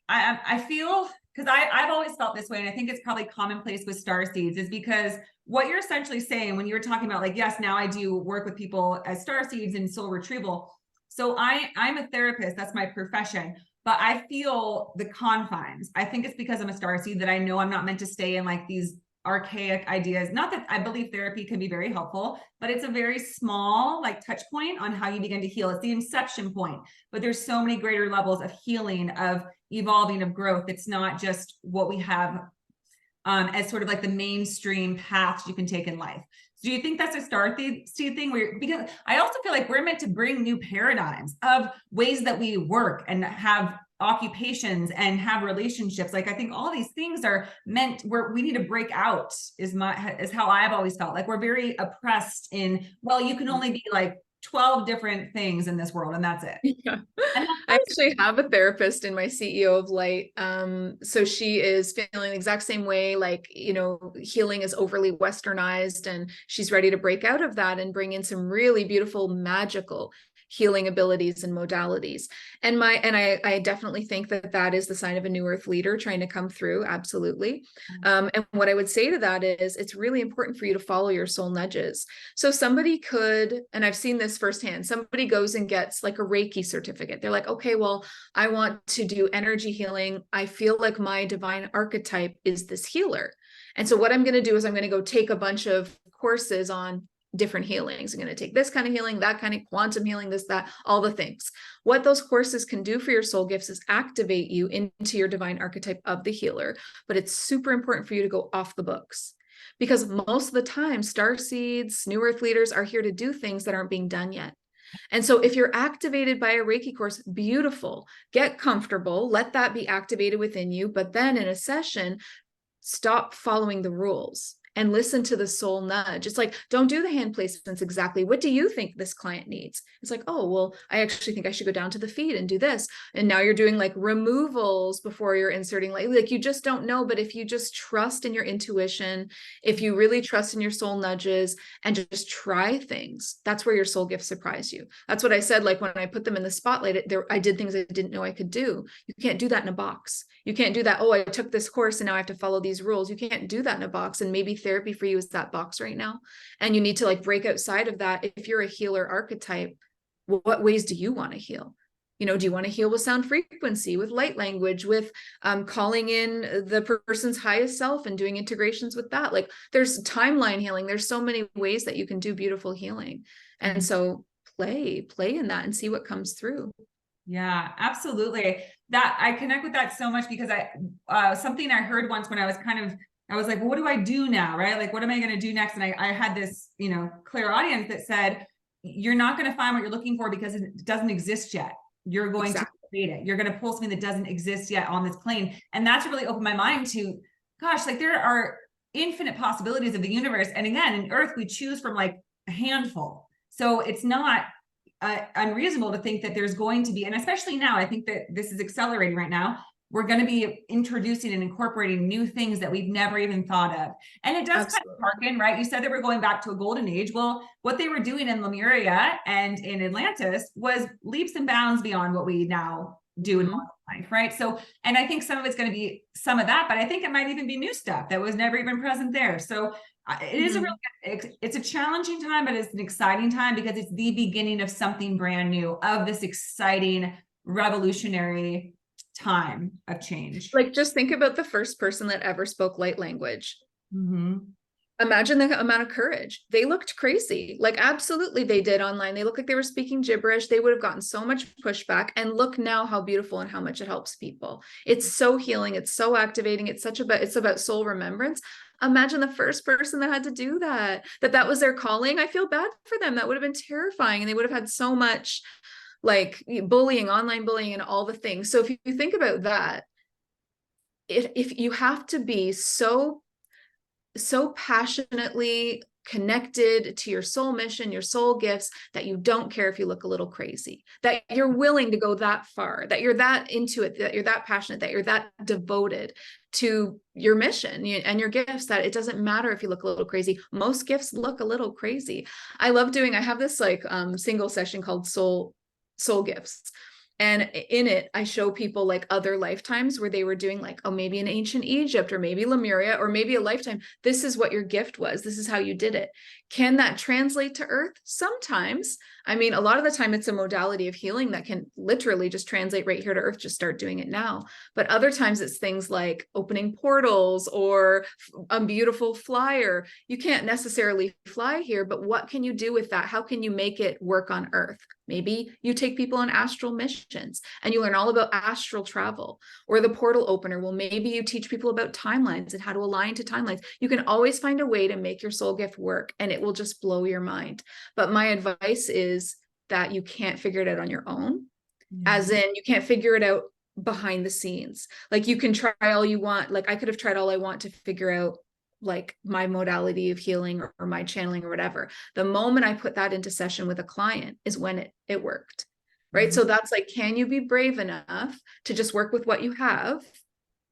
I feel, because I've always felt this way, and I think it's probably commonplace with Starseeds, is because what you're essentially saying when you're talking about like, yes, now I do work with people as Starseeds and soul retrieval. So I'm a therapist, that's my profession, but I feel the confines. I think it's because I'm a Starseed that I know I'm not meant to stay in like these archaic ideas. Not that I believe therapy can be very helpful, but it's a very small like touch point on how you begin to heal. It's the inception point, but there's so many greater levels of healing, of evolving, of growth. It's not just what we have as sort of like the mainstream paths you can take in life. So do you think that's a Starseed thing? Because I also feel like we're meant to bring new paradigms of ways that we work and have occupations and have relationships. Like, I think all these things are meant where we need to break out is how I've always felt. Like we're very oppressed in, well, you can only be like 12 different things in this world and that's it. Yeah. And I actually have a therapist in my CEO of Light. So she is feeling the exact same way, like, you know, healing is overly westernized, and she's ready to break out of that and bring in some really beautiful, magical healing abilities and modalities. And I definitely think that that is the sign of a new earth leader trying to come through. Absolutely. And what I would say to that is it's really important for you to follow your soul nudges. So somebody could, and I've seen this firsthand, somebody goes and gets like a Reiki certificate. They're like, okay, well, I want to do energy healing. I feel like my divine archetype is this healer. And so what I'm going to do is I'm going to go take a bunch of courses on different healings. I'm going to take this kind of healing, that kind of quantum healing, this, that, all the things. What those courses can do for your soul gifts is activate you into your divine archetype of the healer. But it's super important for you to go off the books, because most of the time, starseeds, new earth leaders are here to do things that aren't being done yet. And so if you're activated by a Reiki course, beautiful, get comfortable, let that be activated within you. But then in a session, stop following the rules and listen to the soul nudge. It's like, don't do the hand placements exactly. What do you think this client needs? It's like, oh, well, I actually think I should go down to the feet and do this. And now you're doing like removals before you're inserting, like you just don't know. But if you just trust in your intuition, if you really trust in your soul nudges and just try things, that's where your soul gifts surprise you. That's what I said. Like when I put them in the spotlight, I did things I didn't know I could do. You can't do that in a box. You can't do that. Oh, I took this course and now I have to follow these rules. You can't do that in a box. And maybe therapy for you is that box right now. And you need to like break outside of that. If you're a healer archetype, what ways do you want to heal? You know, do you want to heal with sound frequency, with light language, with calling in the person's highest self and doing integrations with that? Like there's timeline healing. There's so many ways that you can do beautiful healing. And so play in that and see what comes through. Yeah, absolutely. That I connect with that so much because something I heard once when I was like, well, what do I do now? Right? Like, what am I going to do next? And I had this, clear audience that said, you're not going to find what you're looking for because it doesn't exist yet. You're going to create it. You're going to pull something that doesn't exist yet on this plane. And that's really opened my mind to, gosh, like there are infinite possibilities of the universe. And again, in Earth, we choose from like a handful. So it's not unreasonable to think that there's going to be, and especially now, I think that this is accelerating right now. We're going to be introducing and incorporating new things that we've never even thought of. And it does kind of harken, right? You said that we're going back to a golden age. Well, what they were doing in Lemuria and in Atlantis was leaps and bounds beyond what we now do in modern life, right? So, and I think some of it's going to be some of that, but I think it might even be new stuff that was never even present there. So it is it's a challenging time, but it's an exciting time because it's the beginning of something brand new, of this exciting, revolutionary time of change. Like just think about the first person that ever spoke light language. Imagine the amount of courage. They looked crazy. Like absolutely they did online. They looked like they were speaking gibberish. They would have gotten so much pushback, and look now how beautiful and how much it helps people. It's so healing. It's so activating. It's about soul remembrance. Imagine the first person that had to do that was their calling. I feel bad for them. That would have been terrifying. And they would have had so much like bullying, online bullying, and all the things. So if you think about that, if you have to be so passionately connected to your soul mission, your soul gifts, that you don't care if you look a little crazy, that you're willing to go that far, that you're that into it, that you're that passionate, that you're that devoted to your mission and your gifts, that it doesn't matter if you look a little crazy. Most gifts look a little crazy. I have this like single session called soul gifts. And in it, I show people like other lifetimes where they were doing like, oh, maybe in ancient Egypt, or maybe Lemuria, or maybe a lifetime. This is what your gift was. This is how you did it. Can that translate to Earth? Sometimes. I mean, a lot of the time it's a modality of healing that can literally just translate right here to Earth. Just start doing it now. But other times it's things like opening portals or a beautiful flyer. You can't necessarily fly here, but what can you do with that? How can you make it work on Earth? Maybe you take people on astral missions and you learn all about astral travel, or the portal opener. Well, maybe you teach people about timelines and how to align to timelines. You can always find a way to make your soul gift work, and it will just blow your mind. But my advice is that you can't figure it out on your own. As in, you can't figure it out behind the scenes. Like you can try all you want. Like I could have tried all I want to figure out like my modality of healing or my channeling or whatever. The moment I put that into session with a client is when it worked. Right. So that's like, can you be brave enough to just work with what you have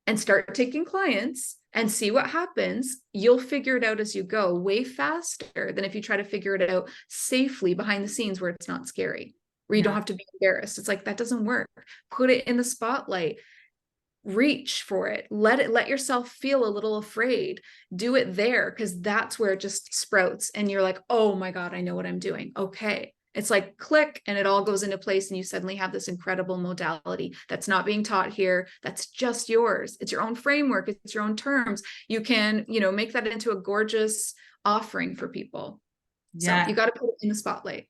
and start taking clients and see what happens? You'll figure it out as you go way faster than if you try to figure it out safely behind the scenes where it's not scary, where you don't have to be embarrassed. It's like, that doesn't work. Put it in the spotlight, reach for it, let yourself feel a little afraid, do it there, because that's where it just sprouts. And you're like, oh my God, I know what I'm doing. Okay. It's like click and it all goes into place. And you suddenly have this incredible modality that's not being taught here. That's just yours. It's your own framework. It's your own terms. You can, make that into a gorgeous offering for people. Yeah. So you got to put it in the spotlight.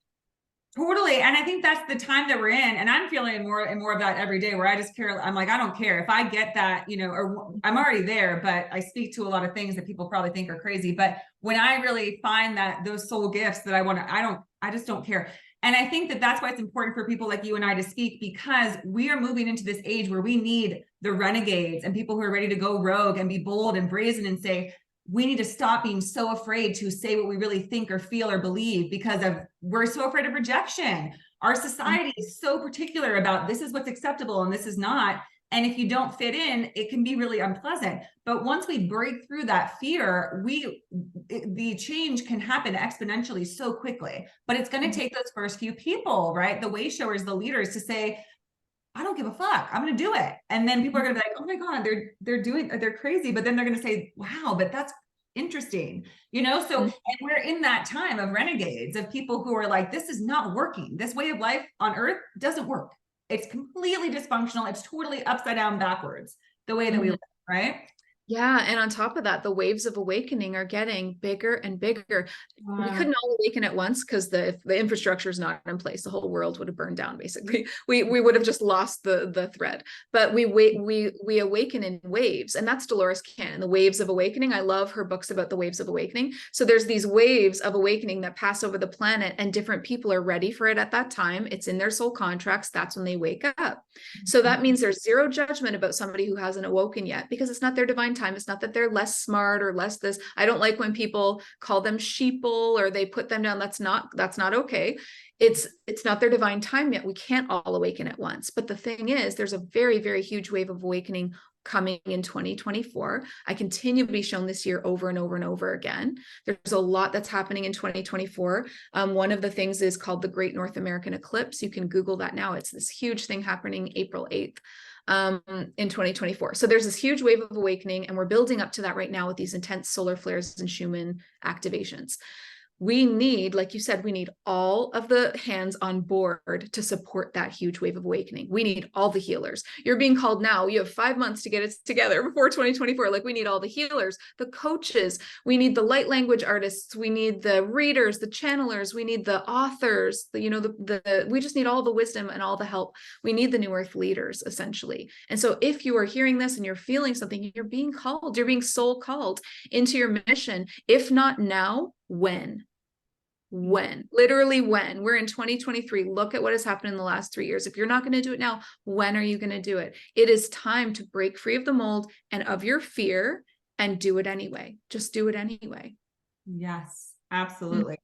Totally. And I think that's the time that we're in. And I'm feeling more and more of that every day where I just care. I'm like, I don't care if I get that, or I'm already there, but I speak to a lot of things that people probably think are crazy. But when I really find that those soul gifts that I want to, I just don't care. And I think that that's why it's important for people like you and I to speak, because we are moving into this age where we need the renegades and people who are ready to go rogue and be bold and brazen and say, we need to stop being so afraid to say what we really think or feel or believe because we're so afraid of rejection. Our society is so particular about this is what's acceptable and this is not. And if you don't fit in, it can be really unpleasant. But once we break through that fear, the change can happen exponentially so quickly. But it's going to take those first few people, right? The way showers, the leaders, to say, I don't give a fuck. I'm going to do it. And then people are going to be like, oh my God, they're crazy. But then they're going to say, wow, but that's interesting, So, and we're in that time of renegades, of people who are like, this is not working. This way of life on Earth doesn't work. It's completely dysfunctional. It's totally upside down backwards, the way that we live, right? Yeah. And on top of that, the waves of awakening are getting bigger and bigger. We couldn't all awaken at once because the infrastructure is not in place. The whole world would have burned down, basically. We would have just lost the thread. But we awaken in waves. And that's Dolores Cannon, the waves of awakening. I love her books about the waves of awakening. So there's these waves of awakening that pass over the planet, and different people are ready for it at that time. It's in their soul contracts. That's when they wake up. So that means there's zero judgment about somebody who hasn't awoken yet, because it's not their divine time. It's not that they're less smart or less this. I don't like when people call them sheeple or they put them down. That's not okay. It's not their divine time yet. We can't all awaken at once. But the thing is, there's a very, very huge wave of awakening coming in 2024. I continue to be shown this year over and over and over again. There's a lot that's happening in 2024. One of the things is called the Great North American Eclipse. You can Google that now. It's this huge thing happening April 8th. In 2024. So there's this huge wave of awakening, and we're building up to that right now with these intense solar flares and Schumann activations. We need, like you said, we need all of the hands on board to support that huge wave of awakening. We need all the healers. You're being called now. You have 5 months to get it together before 2024. Like, we need all the healers, the coaches. We need the light language artists. We need the readers, the channelers. We need the authors. We just need all the wisdom and all the help. We need the new earth leaders, essentially. And so if you are hearing this and you're feeling something, you're being called, you're being soul called into your mission. If not now, when? Literally when. We're in 2023. Look at what has happened in the last 3 years. If you're not going to do it now, when are you going to do it? It is time to break free of the mold and of your fear and do it anyway. Just do it anyway. Yes, absolutely.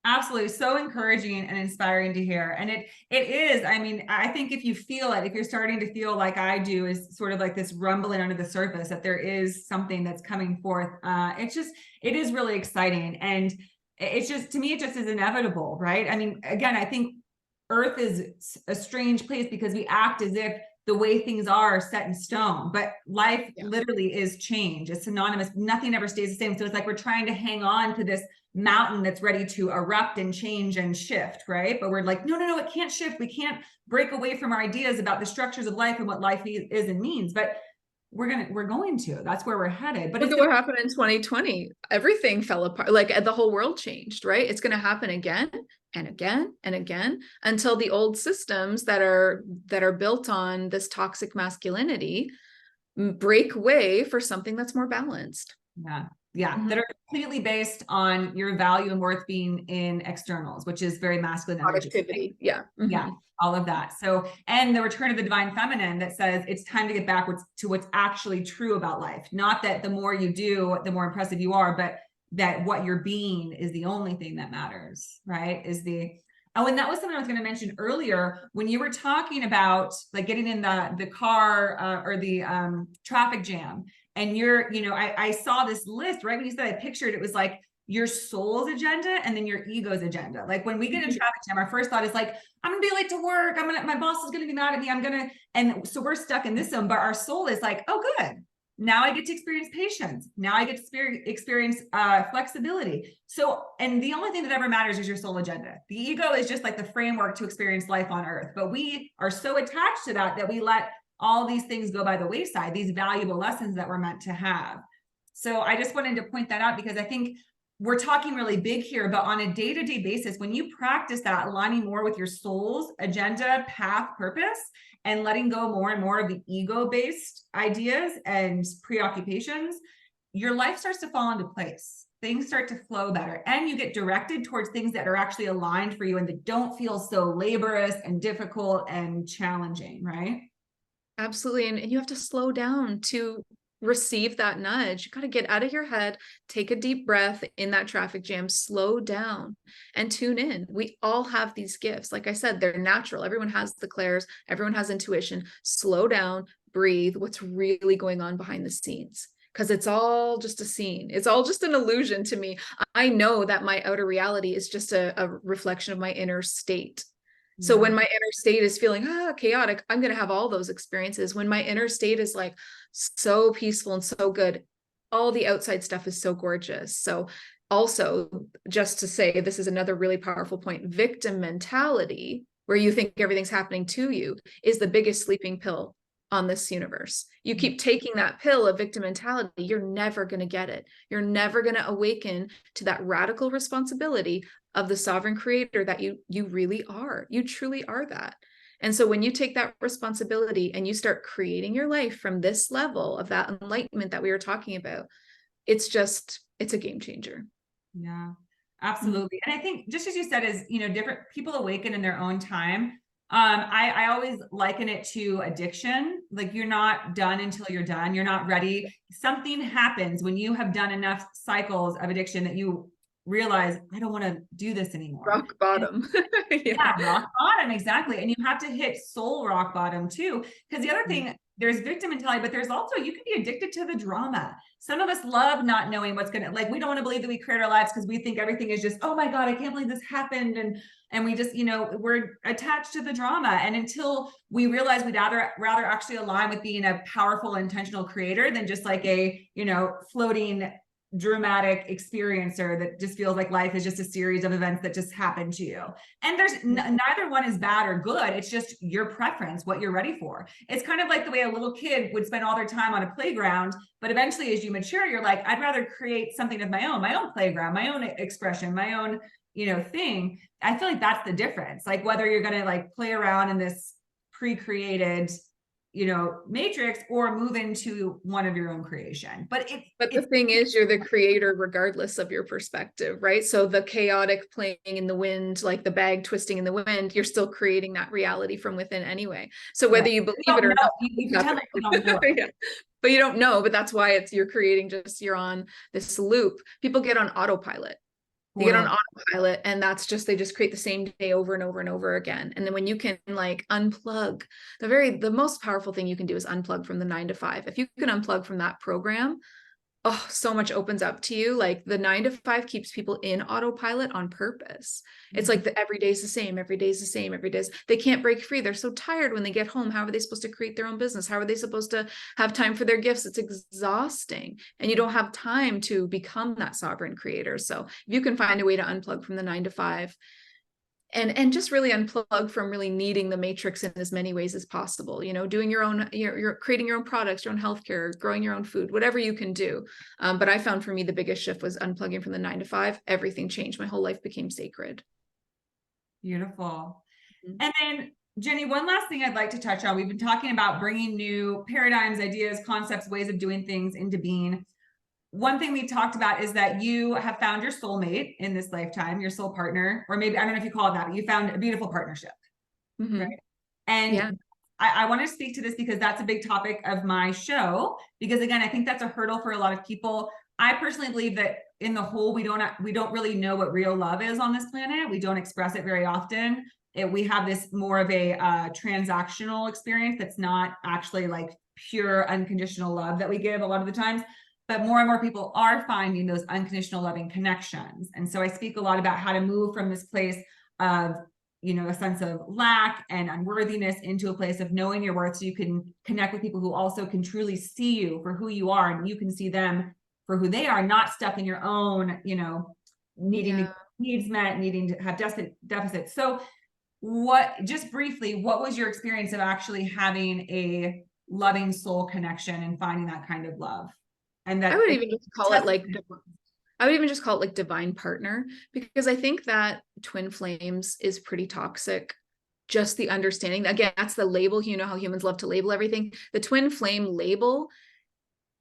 Absolutely. So encouraging and inspiring to hear. And it is, I think if you feel it, if you're starting to feel like I do, is sort of like this rumbling under the surface that there is something that's coming forth. It is really exciting. And it's just, to me, it just is inevitable, right? Again, I think Earth is a strange place because we act as if the way things are set in stone, but life literally is change. It's synonymous. Nothing ever stays the same. So it's like we're trying to hang on to this mountain that's ready to erupt and change and shift, right? But we're like, no, it can't shift. We can't break away from our ideas about the structures of life and what life is and means. But we're going to. That's where we're headed. But look at what happened in 2020. Everything fell apart. Like, the whole world changed, right? It's going to happen again and again and again until the old systems that are built on this toxic masculinity break way for something that's more balanced. Yeah, that are completely based on your value and worth being in externals, which is very masculine energy. Productivity. Yeah. Yeah, all of that. So, and the return of the divine feminine that says it's time to get back to what's actually true about life. Not that the more you do, the more impressive you are, but that what you're being is the only thing that matters, right? Oh, and that was something I was going to mention earlier when you were talking about like getting in the car or the traffic jam. And I saw this list right when you said I pictured it was like your soul's agenda and then your ego's agenda. Like when we get in traffic jam, our first thought is like, I'm gonna be late to work. My boss is gonna be mad at me. And so we're stuck in this zone, but our soul is like, oh, good. Now I get to experience patience. Now I get to experience flexibility. So, and the only thing that ever matters is your soul agenda. The ego is just like the framework to experience life on earth. But we are so attached to that we let all these things go by the wayside, these valuable lessons that we're meant to have. So I just wanted to point that out because I think we're talking really big here, but on a day-to-day basis, when you practice that, aligning more with your soul's agenda, path, purpose, and letting go more and more of the ego-based ideas and preoccupations, your life starts to fall into place. Things start to flow better, and you get directed towards things that are actually aligned for you and that don't feel so laborious and difficult and challenging, right? Absolutely. And you have to slow down to receive that nudge. You got to get out of your head, take a deep breath in that traffic jam, slow down and tune in. We all have these gifts. Like I said, they're natural. Everyone has the clairs, everyone has intuition. Slow down, breathe. What's really going on behind the scenes? Because it's all just a scene. It's all just an illusion to me. I know that my outer reality is just a reflection of my inner state. So when my inner state is feeling chaotic, I'm going to have all those experiences. When my inner state is like so peaceful and so good, all the outside stuff is so gorgeous. So also, just to say, this is another really powerful point, victim mentality, where you think everything's happening to you, is the biggest sleeping pill on this universe. You keep taking that pill of victim mentality, you're never going to get it. You're never going to awaken to that radical responsibility of the sovereign creator that you really are. You truly are that. And so when you take that responsibility and you start creating your life from this level of that enlightenment that we were talking about, it's a game changer. Yeah, absolutely. And I think just as you said, is, different people awaken in their own time. I always liken it to addiction. Like you're not done until you're done. You're not ready. Something happens when you have done enough cycles of addiction that you realize, I don't want to do this anymore. Rock bottom. Yeah, rock bottom, exactly. And you have to hit soul rock bottom too. Because the other thing, there's victim mentality, but there's also, you can be addicted to the drama. Some of us love not knowing what's going to, like, we don't want to believe that we create our lives because we think everything is just, oh my God, I can't believe this happened. And we just, we're attached to the drama. And until we realize we'd rather actually align with being a powerful, intentional creator than just like a, floating dramatic experiencer that just feels like life is just a series of events that just happen to you. And there's neither one is bad or good. It's just your preference, what you're ready for. It's kind of like the way a little kid would spend all their time on a playground, but eventually as you mature, you're like, I'd rather create something of my own playground, my own expression, my own, thing. I feel like that's the difference. Like whether you're going to like play around in this pre-created matrix or move into one of your own creation. But the thing is, you're the creator regardless of your perspective, right? So the chaotic playing in the wind, like the bag twisting in the wind, you're still creating that reality from within anyway. So whether you believe it or not, you pretend like you don't know. Yeah. But you don't know, but that's why you're creating, you're on this loop. People get on autopilot. They get on autopilot, and they just create the same day over and over and over again. And then when you can like unplug, the most powerful thing you can do is unplug from the 9 to 5. If you can unplug from that program, so much opens up to you. Like the 9 to 5 keeps people in autopilot on purpose. It's like every day is the same, every day is the same, every day they can't break free. They're so tired when they get home. How are they supposed to create their own business? How are they supposed to have time for their gifts? It's exhausting, and you don't have time to become that sovereign creator. So if you can find a way to unplug from the 9 to 5 and just really unplug from really needing the matrix in as many ways as possible, doing your own, you're creating your own products, your own healthcare, growing your own food, whatever you can do. But I found for me, the biggest shift was unplugging from the 9 to 5. Everything changed. My whole life became sacred. Beautiful. And then Jenny, one last thing I'd like to touch on. We've been talking about bringing new paradigms, ideas, concepts, ways of doing things into being. one thing we talked about is that you have found your soulmate in this lifetime, your soul partner, or maybe, I don't know if you call it that, but you found a beautiful partnership, right? And Yeah. I want to speak to this because that's a big topic of my show, because again, I think that's a hurdle for a lot of people. I personally believe that in the whole, we don't really know what real love is on this planet. We don't express it very often. We have this more of a transactional experience that's not actually like pure unconditional love that we give a lot of the times. But more and more people are finding those unconditional loving connections. And so I speak a lot about how to move from this place of, you know, a sense of lack and unworthiness into a place of knowing your worth, so you can connect with people who also can truly see you for who you are, and you can see them for who they are, not stuck in your own, you know, needing needs met, needing to have deficits. So just briefly, what was your experience of actually having a loving soul connection and finding that kind of love? And that I would even just call it like, I would even just call it like divine partner, because I think that twin flames is pretty toxic. Just the understanding, again, that's the label. You know how humans love to label everything. The twin flame label,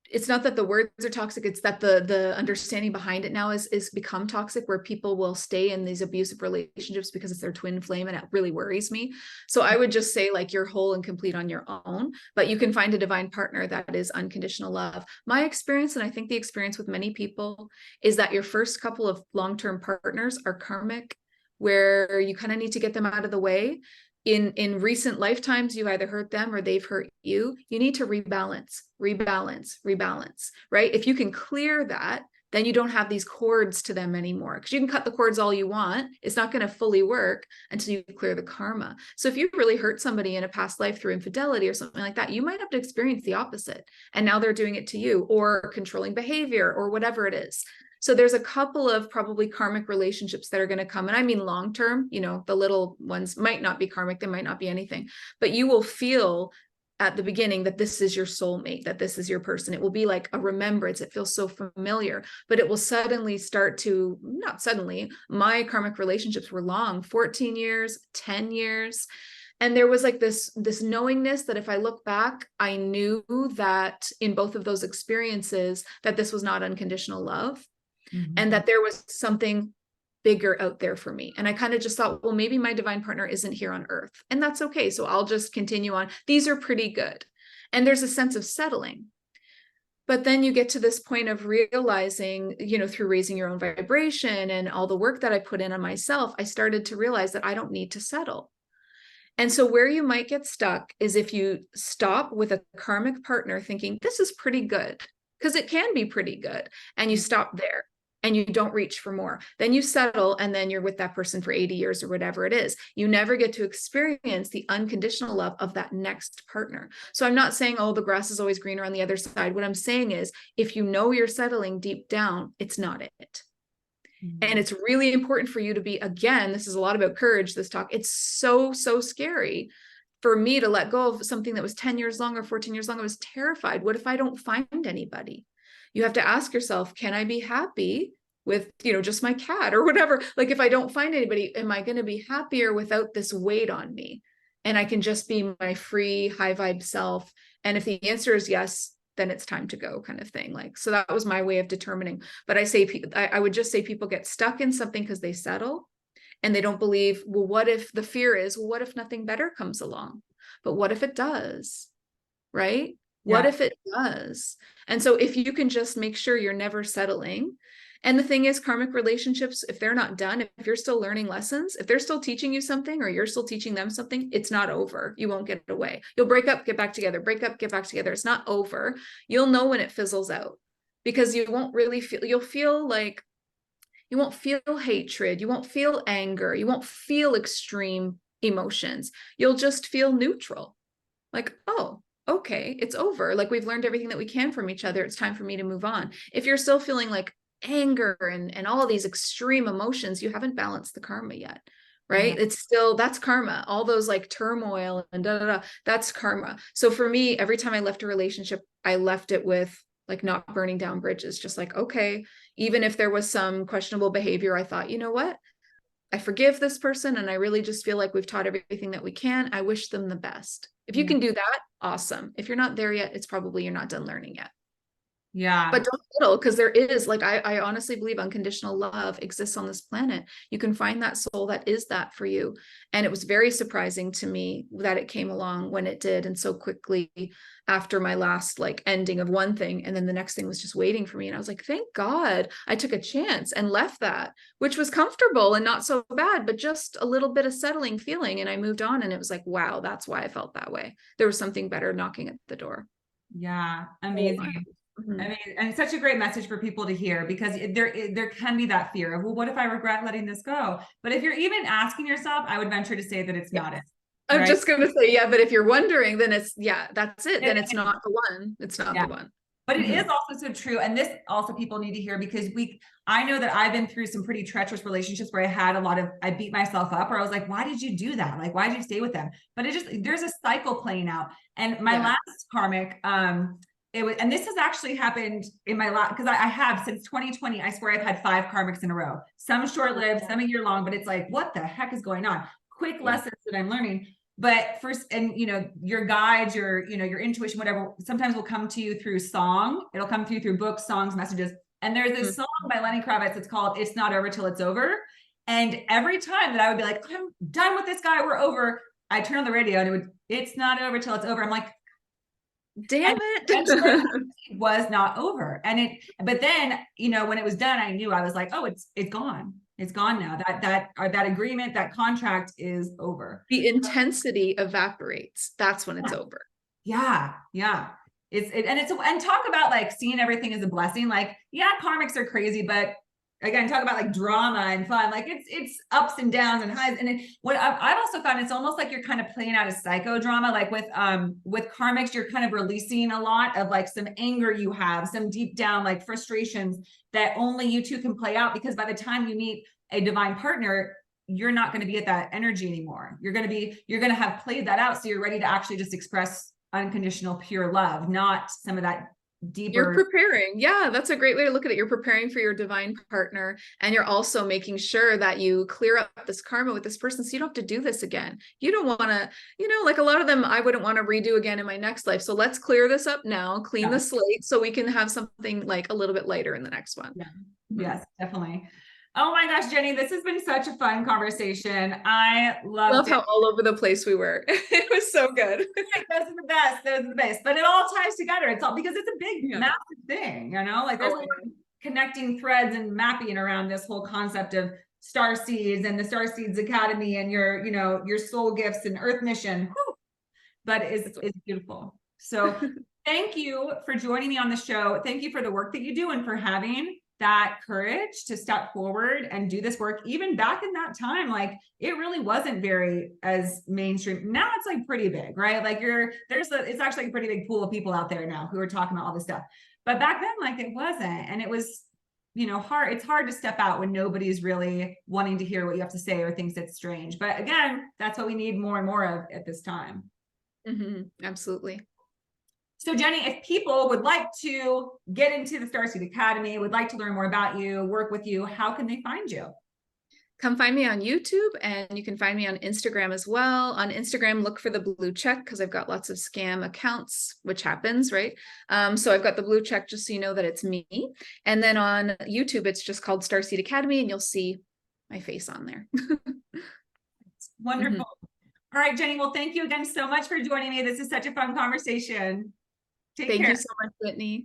it's not that the words are toxic, it's that the understanding behind it now is become toxic, where people will stay in these abusive relationships because it's their twin flame, and it really worries me. So I would just say, like, you're whole and complete on your own, but you can find a divine partner that is unconditional love. My experience, and I think the experience with many people, is that your first couple of long-term partners are karmic, where you kind of need to get them out of the way. In recent lifetimes, you either hurt them or they've hurt you. You need to rebalance, right? If you can clear that, then you don't have these cords to them anymore, because you can cut the cords all you want. It's not going to fully work until you clear the karma. So if you really hurt somebody in a past life through infidelity or something like that, you might have to experience the opposite. And now they're doing it to you, or controlling behavior, or whatever it is. So there's a couple of probably karmic relationships that are going to come. And I mean, long-term, you know, the little ones might not be karmic. They might not be anything, but you will feel at the beginning that this is your soulmate, that this is your person. It will be like a remembrance. It feels so familiar, but it will suddenly start to, not suddenly, my karmic relationships were long, 14 years, 10 years. And there was like this knowingness that if I look back, I knew that in both of those experiences, that this was not unconditional love. And that there was something bigger out there for me. And I kind of just thought, well, maybe my divine partner isn't here on earth, and that's okay. So I'll just continue on. These are pretty good. And there's a sense of settling. But then you get to this point of realizing, you know, through raising your own vibration and all the work that I put in on myself, I started to realize that I don't need to settle. And so where you might get stuck is if you stop with a karmic partner thinking this is pretty good, because it can be pretty good, and you stop there and you don't reach for more. Then you settle, and then you're with that person for 80 years or whatever it is. You never get to experience the unconditional love of that next partner. So I'm not saying, oh, the grass is always greener on the other side. What I'm saying is, if you know you're settling deep down, it's not it. And it's really important for you to be, again, this is a lot about courage, this talk. It's so scary for me to let go of something that was 10 years long or 14 years long. I was terrified. What if I don't find anybody? You have to ask yourself, can I be happy with, you know, just my cat or whatever? Like, if I don't find anybody, am I going to be happier without this weight on me? And I can just be my free, high vibe self. And if the answer is yes, then it's time to go, kind of thing. Like, so that was my way of determining. But I would just say people get stuck in something because they settle and they don't believe, well, what if the fear is, well, what if nothing better comes along? But what if it does? Right? What if it does? And so if you can just make sure you're never settling. And the thing is, karmic relationships, if they're not done, if you're still learning lessons, if they're still teaching you something, or you're still teaching them something, it's not over. You won't get away. You'll break up, get back together, break up, get back together. It's not over. You'll know when it fizzles out, because you won't really feel, you'll feel like, you won't feel hatred. You won't feel anger. You won't feel extreme emotions. You'll just feel neutral. Like, oh, okay, it's over. Like, we've learned everything that we can from each other. It's time for me to move on. If you're still feeling like anger and all these extreme emotions, you haven't balanced the karma yet, right? It's still, that's karma. All those like turmoil and that's karma. So for me, every time I left a relationship, I left it with like not burning down bridges, just like, okay, even if there was some questionable behavior, I thought, you know what? I forgive this person, and I really just feel like we've taught everything that we can. I wish them the best. If you can do that, awesome. If you're not there yet, it's probably you're not done learning yet. Yeah. But don't settle, because there is, like, I honestly believe unconditional love exists on this planet. You can find that soul that is that for you. And it was very surprising to me that it came along when it did, and so quickly after my last like ending of one thing, and then the next thing was just waiting for me. And I was like, thank God I took a chance and left that, which was comfortable and not so bad, but just a little bit of settling feeling. And I moved on, and it was like, wow, that's why I felt that way. There was something better knocking at the door. Yeah. Amazing. I mean, and it's such a great message for people to hear, because there can be that fear of, well, what if I regret letting this go? But if you're even asking yourself, I would venture to say that it's not it. I'm right? just gonna say, yeah, but if you're wondering, then it's, yeah, that's it. Then it's not the one. It's not the one. But it is also so true. And this also people need to hear, because I know that I've been through some pretty treacherous relationships where I beat myself up, or I was like, why did you do that? Like, why did you stay with them? But there's a cycle playing out. And my last karmic, and this has actually happened in my last, because I have since 2020, I swear I've had 5 karmics in a row, some short-lived, some a year long, but it's like, what the heck is going on? Quick lessons that I'm learning. But first, and your guides, your intuition, whatever, sometimes will come to you through song. It'll come to you through books, songs, messages. And there's this song by Lenny Kravitz. It's called "It's Not Over Till It's Over." And every time that I would be like, I'm done with this guy, we're over, I turn on the radio and it's not over till it's over. I'm like, damn it. It was not over. But then, when it was done, I knew, I was like, oh, it's gone. It's gone now. That agreement, that contract is over. The intensity evaporates. That's when it's over. Yeah. Yeah. And talk about like seeing everything as a blessing. Like, yeah, karmics are crazy, but again, talk about like drama and fun. Like it's ups and downs and highs. And what I've also found, it's almost like you're kind of playing out a psychodrama. Like with karmics, you're kind of releasing a lot of like some anger you have, some deep down like frustrations that only you two can play out, because by the time you meet a divine partner, you're not going to be at that energy anymore. You're going to have played that out. So you're ready to actually just express unconditional, pure love, not some of that deeper. You're preparing. Yeah, that's a great way to look at it. You're preparing for your divine partner, and you're also making sure that you clear up this karma with this person, so you don't have to do this again. You don't want to, like a lot of them, I wouldn't want to redo again in my next life. So let's clear this up now, clean the slate, so we can have something like a little bit lighter in the next one. Yeah. Yes, definitely. Oh my gosh, Jenny, this has been such a fun conversation. I love how all over the place we were. It was so good. Those are the best. Those are the best. But it all ties together. It's all because it's a big, massive thing, like there's connecting threads and mapping around this whole concept of Starseeds and the Starseeds Academy and your soul gifts and Earth mission. Whew. But it's beautiful. So thank you for joining me on the show. Thank you for the work that you do and for having that courage to step forward and do this work. Even back in that time, like it really wasn't very as mainstream. Now it's like pretty big, right? Like it's actually a pretty big pool of people out there now who are talking about all this stuff. But back then, like it wasn't. And it was, hard. It's hard to step out when nobody's really wanting to hear what you have to say or thinks it's strange. But again, that's what we need more and more of at this time. Absolutely. So Jenny, if people would like to get into the Starseed Academy, would like to learn more about you, work with you, how can they find you? Come find me on YouTube, and you can find me on Instagram as well. On Instagram, look for the blue check, because I've got lots of scam accounts, which happens, right? So I've got the blue check just so you know that it's me. And then on YouTube, it's just called Starseed Academy, and you'll see my face on there. Wonderful. All right, Jenny. Well, thank you again so much for joining me. This is such a fun conversation. Take care. Thank you so much, Whitney.